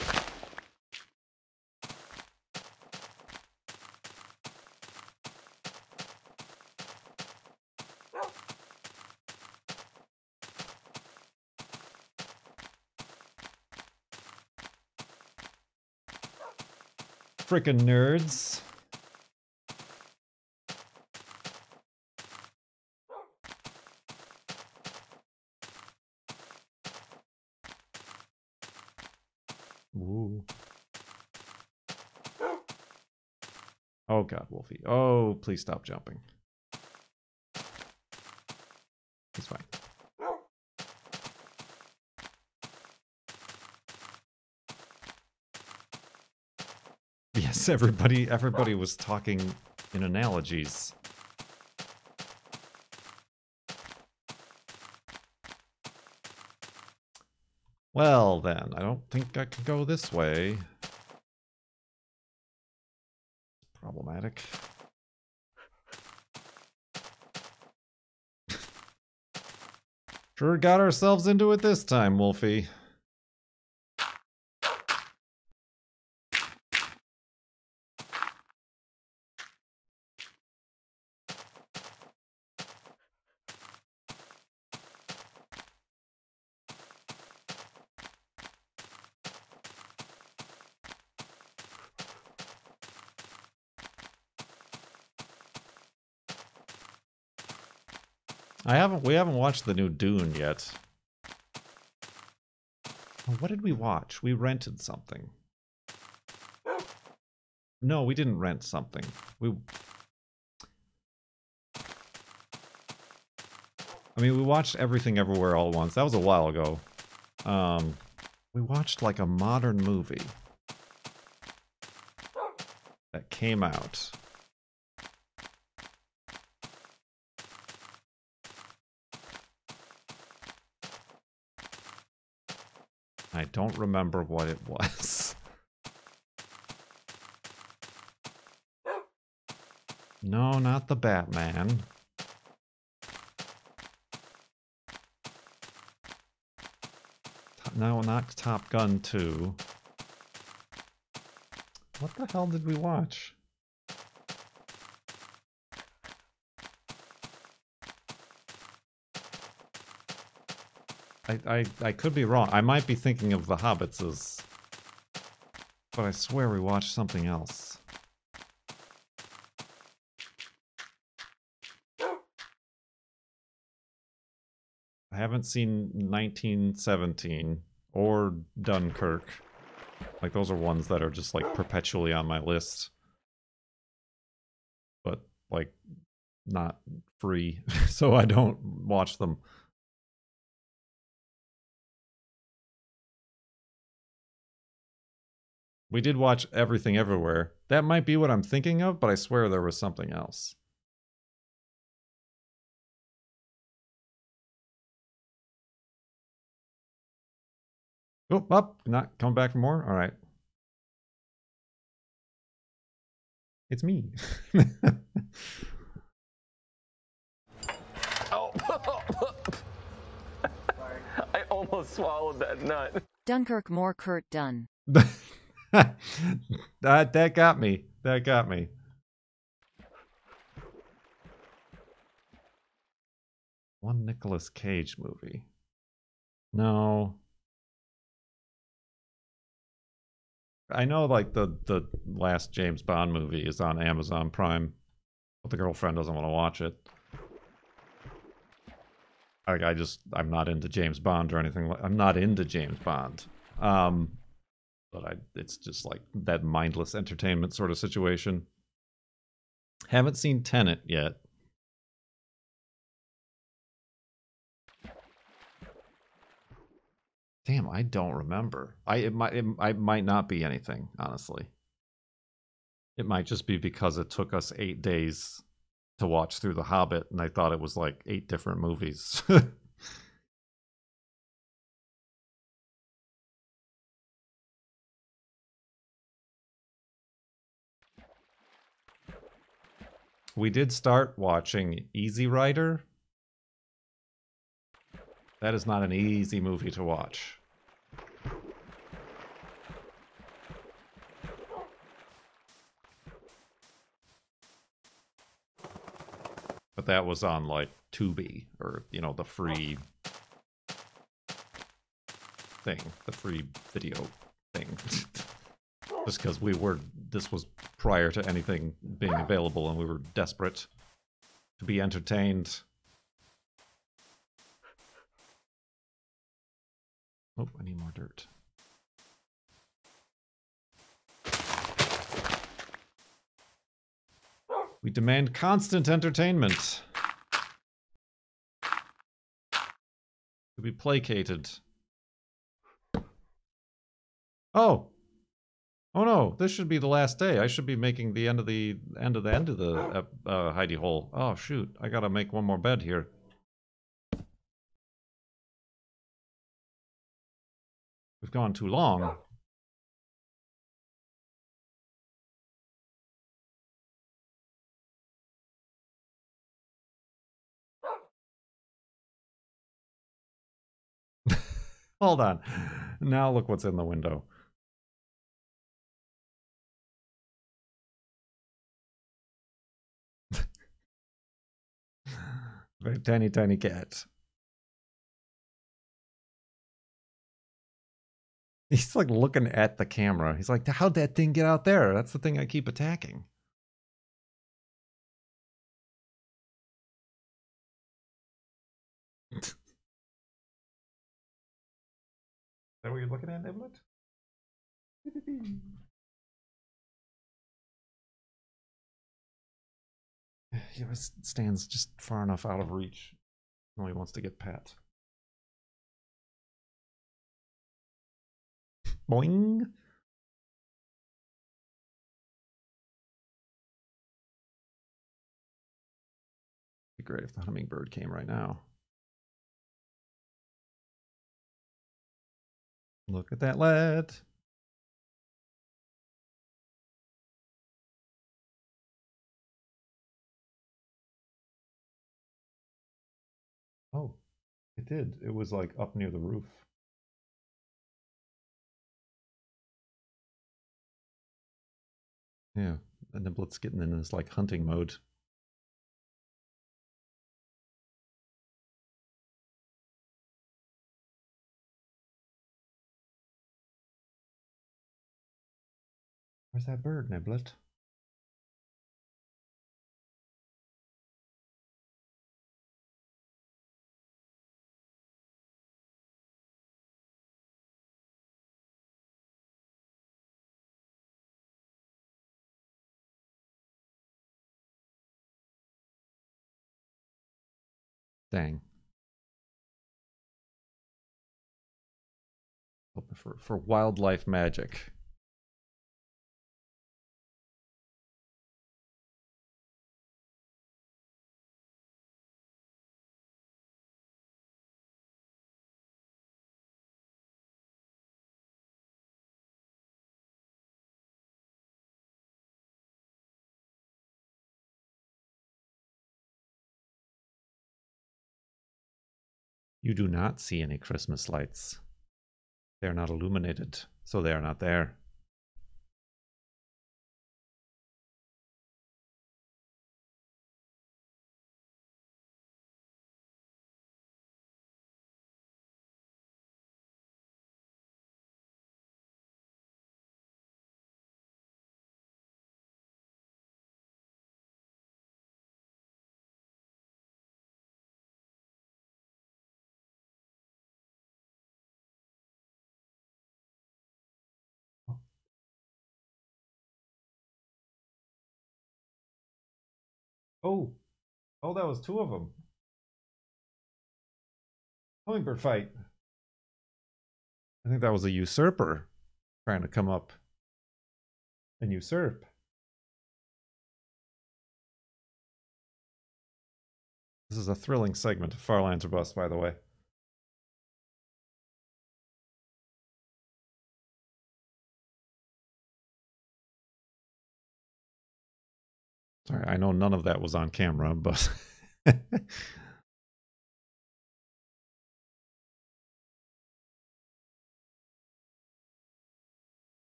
Frickin' nerds. Ooh. Oh god, Wolfie. Oh, please stop jumping. He's fine. Yes, everybody was talking in analogies. Well then, I don't think I can go this way. Problematic. Sure got ourselves into it this time, Wolfie. We haven't watched the new Dune yet. Oh, what did we watch? We rented something. No, we didn't rent something. We watched Everything Everywhere All at Once. That was a while ago. We watched like a modern movie that came out. I don't remember what it was. No, not the Batman. No, not Top Gun 2. What the hell did we watch? I could be wrong. I might be thinking of The Hobbits as... but I swear we watched something else. I haven't seen 1917 or Dunkirk. Like, those are ones that are just, like, perpetually on my list. But, like, not free, so I don't watch them. We did watch Everything Everywhere. That might be what I'm thinking of, but I swear there was something else. Oh, up! Not coming back for more? Alright. It's me. Oh. I almost swallowed that nut. Dunkirk more Kurt Dunn. That got me. That got me. One Nicolas Cage movie. No. I know like the last James Bond movie is on Amazon Prime, but the girlfriend doesn't want to watch it. I'm not into James Bond or anything. I'm not into James Bond. But it's just like that mindless entertainment sort of situation. Haven't seen Tenet yet. Damn, I don't remember. It might not be anything, honestly. It might just be because it took us 8 days to watch through The Hobbit, and I thought it was like 8 different movies. We did start watching Easy Rider. That is not an easy movie to watch. But that was on like Tubi, or you know, the free thing, the free video thing. Just because this was prior to anything being available, and we were desperate to be entertained. Oh, I need more dirt. We demand constant entertainment. To be placated. Oh! Oh no, this should be the last day. I should be making the end of the hidey hole. Oh shoot, I gotta make one more bed here. We've gone too long. Hold on. Now look what's in the window. Very tiny, tiny cat. He's like looking at the camera. He's like, how'd that thing get out there? That's the thing I keep attacking. Is that what you're looking at, Niblet? He always stands just far enough out of reach. No, he wants to get pat. Boing! Be great if the hummingbird came right now. Look at that lead. Oh, it did. It was like up near the roof. Yeah, and Niblet's getting in this like hunting mode. Where's that bird, Niblet? Dang. Hoping for wildlife magic. You do not see any Christmas lights. They are not illuminated, so they are not there. Oh, that was two of them. Hummingbird fight. I think that was a usurper trying to come up and usurp. This is a thrilling segment of Farlands or Bust, by the way. Sorry, I know none of that was on camera, but... I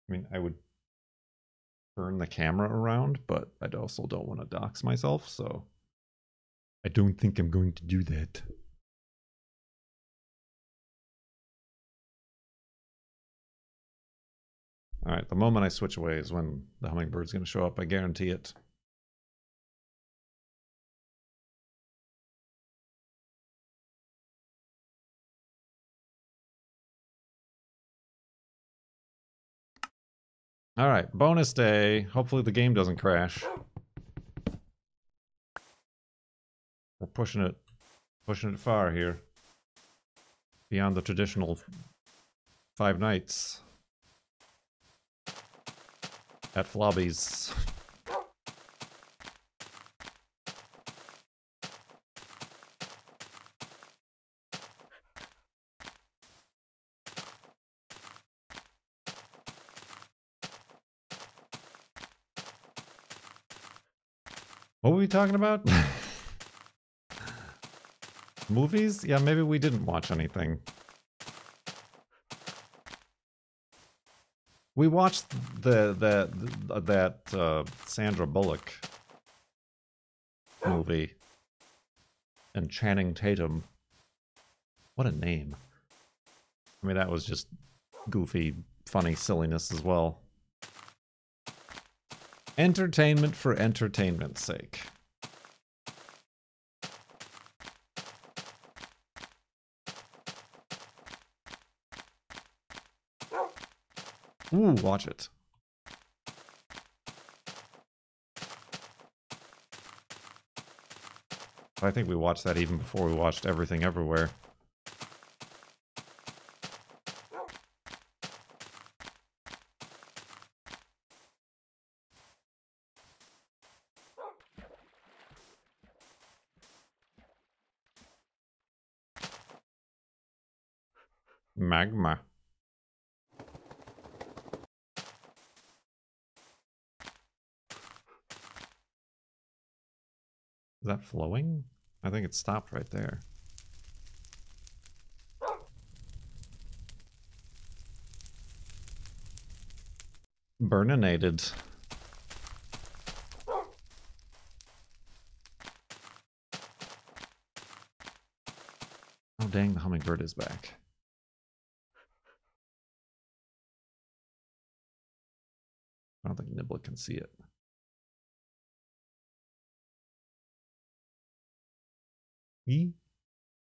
mean, I would turn the camera around, but I also don't want to dox myself, so... I don't think I'm going to do that. Alright, the moment I switch away is when the hummingbird's going to show up, I guarantee it. Alright, bonus day. Hopefully the game doesn't crash. We're pushing it far here. Beyond the traditional 5 nights. At Flobbies. What were we talking about? Movies? Yeah, maybe we didn't watch anything. We watched that Sandra Bullock movie and Channing Tatum. What a name. I mean, that was just goofy, funny silliness as well. Entertainment for entertainment's sake. Ooh, watch it. I think we watched that even before we watched Everything Everywhere. Magma. Is that flowing? I think it stopped right there. Burninated. Oh dang, the hummingbird is back. I don't think Niblet can see it.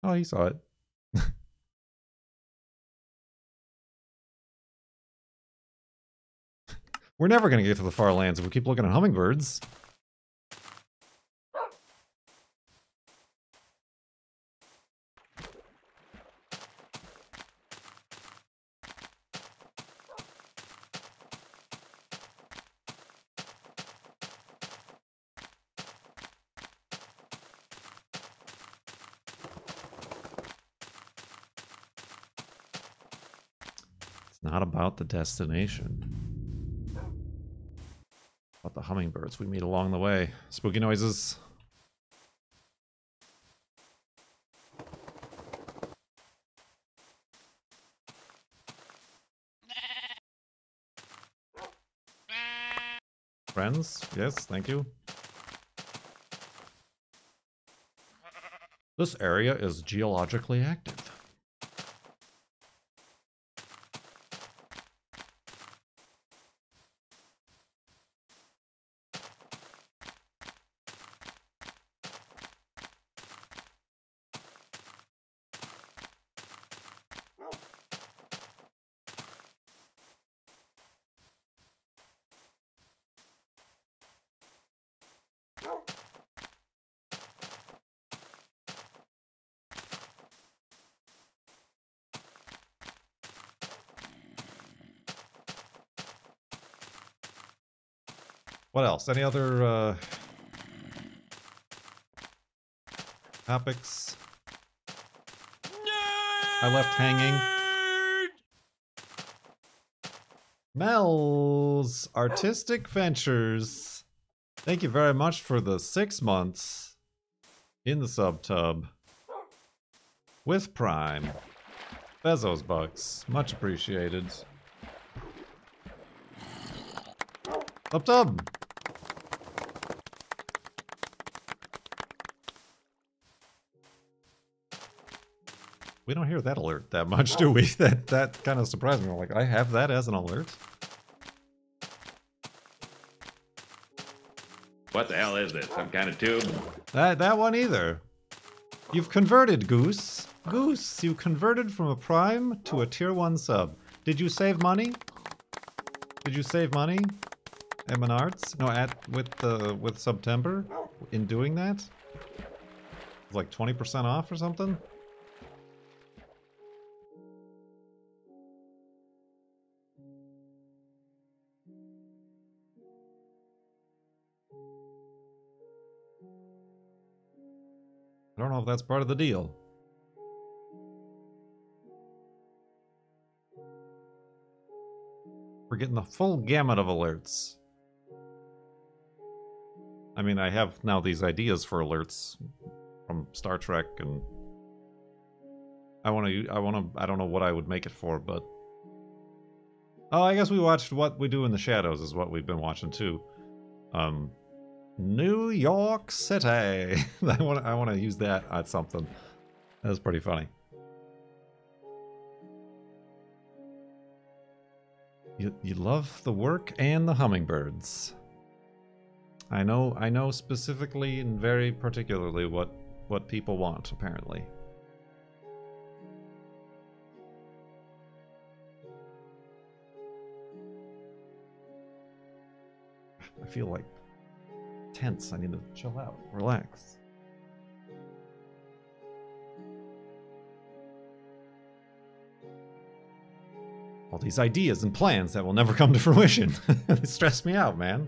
Oh, he saw it. We're never going to get to the far lands if we keep looking at hummingbirds. Not about the destination. About the hummingbirds we meet along the way. Spooky noises. Friends? Yes, thank you. This area is geologically active. What else? Any other topics I left hanging? Mel's Artistic Ventures. Thank you very much for the 6 months in the subtub with Prime. Bezos bucks. Much appreciated. Subtub! We don't hear that alert that much, do we? That kind of surprised me. Like, I have that as an alert. What the hell is this? Some kind of tube? That one either. You've converted, Goose. Goose, you converted from a Prime to a Tier 1 sub. Did you save money? Did you save money? Emin Arts? No, with September? In doing that? It's like 20% off or something? I don't know if that's part of the deal. We're getting the full gamut of alerts. I mean, I have now these ideas for alerts from Star Trek, and I don't know what I would make it for, but oh, I guess we watched What We Do in the Shadows is what we've been watching too. New York City. I want to use that at something. That's pretty funny. You love the work and the hummingbirds. I know specifically and very particularly what people want, apparently. I feel like tense. I need to chill out, relax. All these ideas and plans that will never come to fruition. They stress me out, man.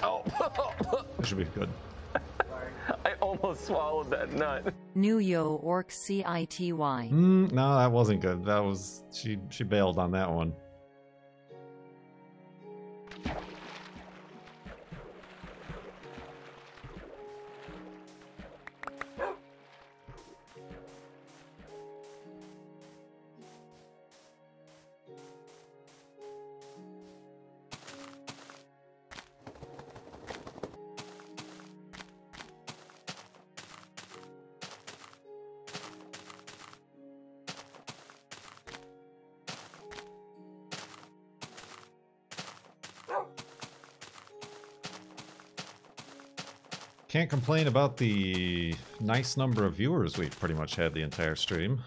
Oh. That should be good. I almost swallowed that nut. New Yo Orc CITY. No, that wasn't good. That was she bailed on that one. Can't complain about the nice number of viewers we've pretty much had the entire stream.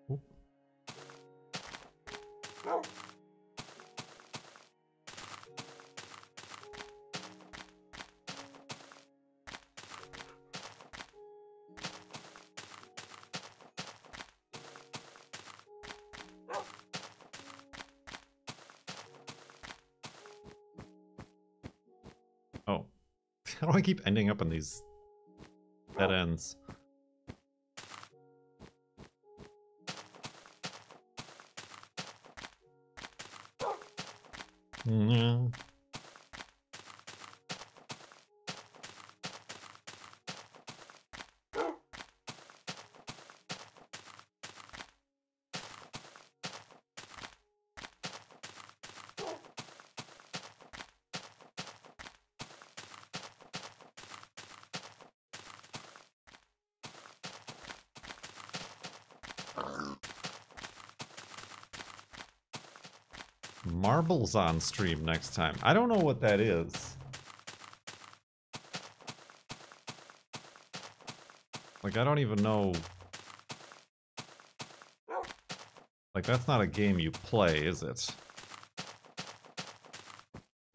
Oop. Oh. How do I keep ending up in these dead ends? Yeah. marbles on stream next time. I don't know what that is. Like, I don't even know. Like, that's not a game you play, is it?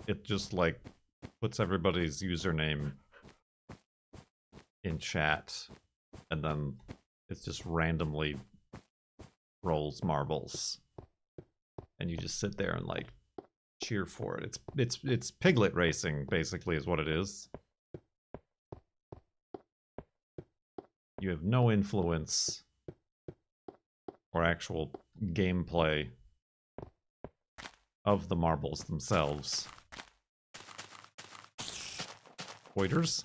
It just, like, puts everybody's username in chat, and then it just randomly rolls marbles. And you just sit there and, like, cheer for it. It's Piglet racing, basically, is what it is. You have no influence or actual gameplay of the marbles themselves. Waiters?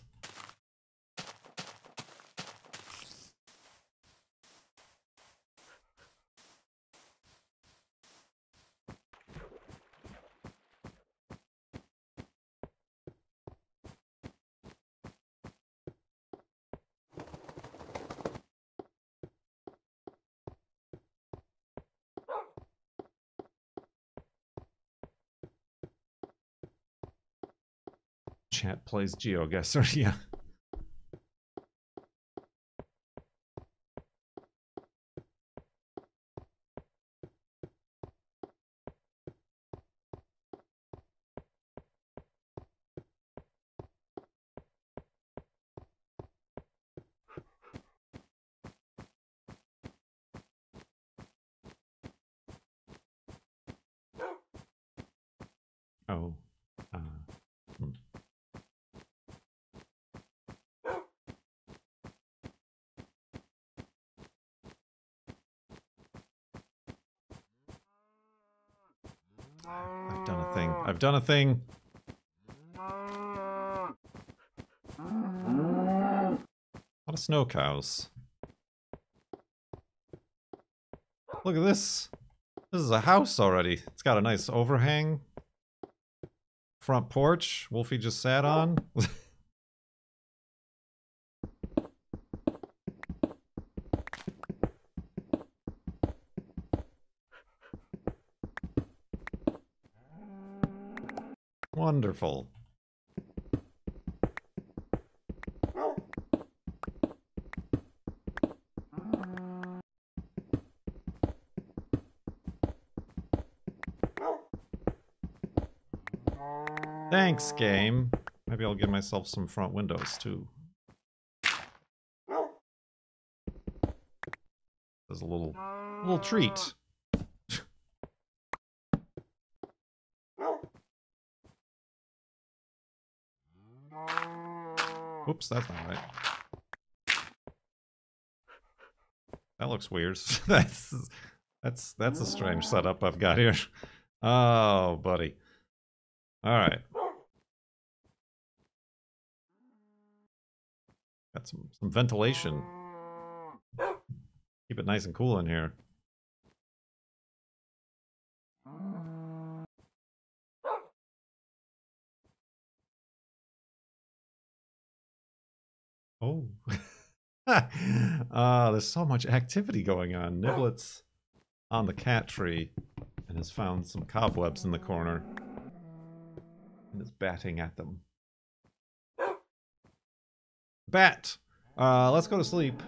Chat plays GeoGuessr, yeah. Oh. Hmm. I've done a thing. I've done a thing. A lot of snow cows. Look at this. This is a house already. It's got a nice overhang. Front porch. Wolfie just sat on. Wonderful. Thanks, game. Maybe I'll give myself some front windows, too. There's a little treat. Oops, that's not right. That looks weird. that's a strange setup I've got here. Oh, buddy. All right. Got some ventilation. Keep it nice and cool in here. Oh. There's so much activity going on. Niblet's on the cat tree and has found some cobwebs in the corner and is batting at them. Bat! Let's go to sleep.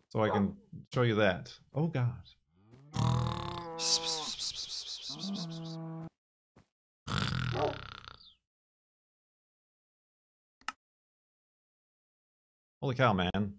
So I can show you that. Oh god. Holy cow, man.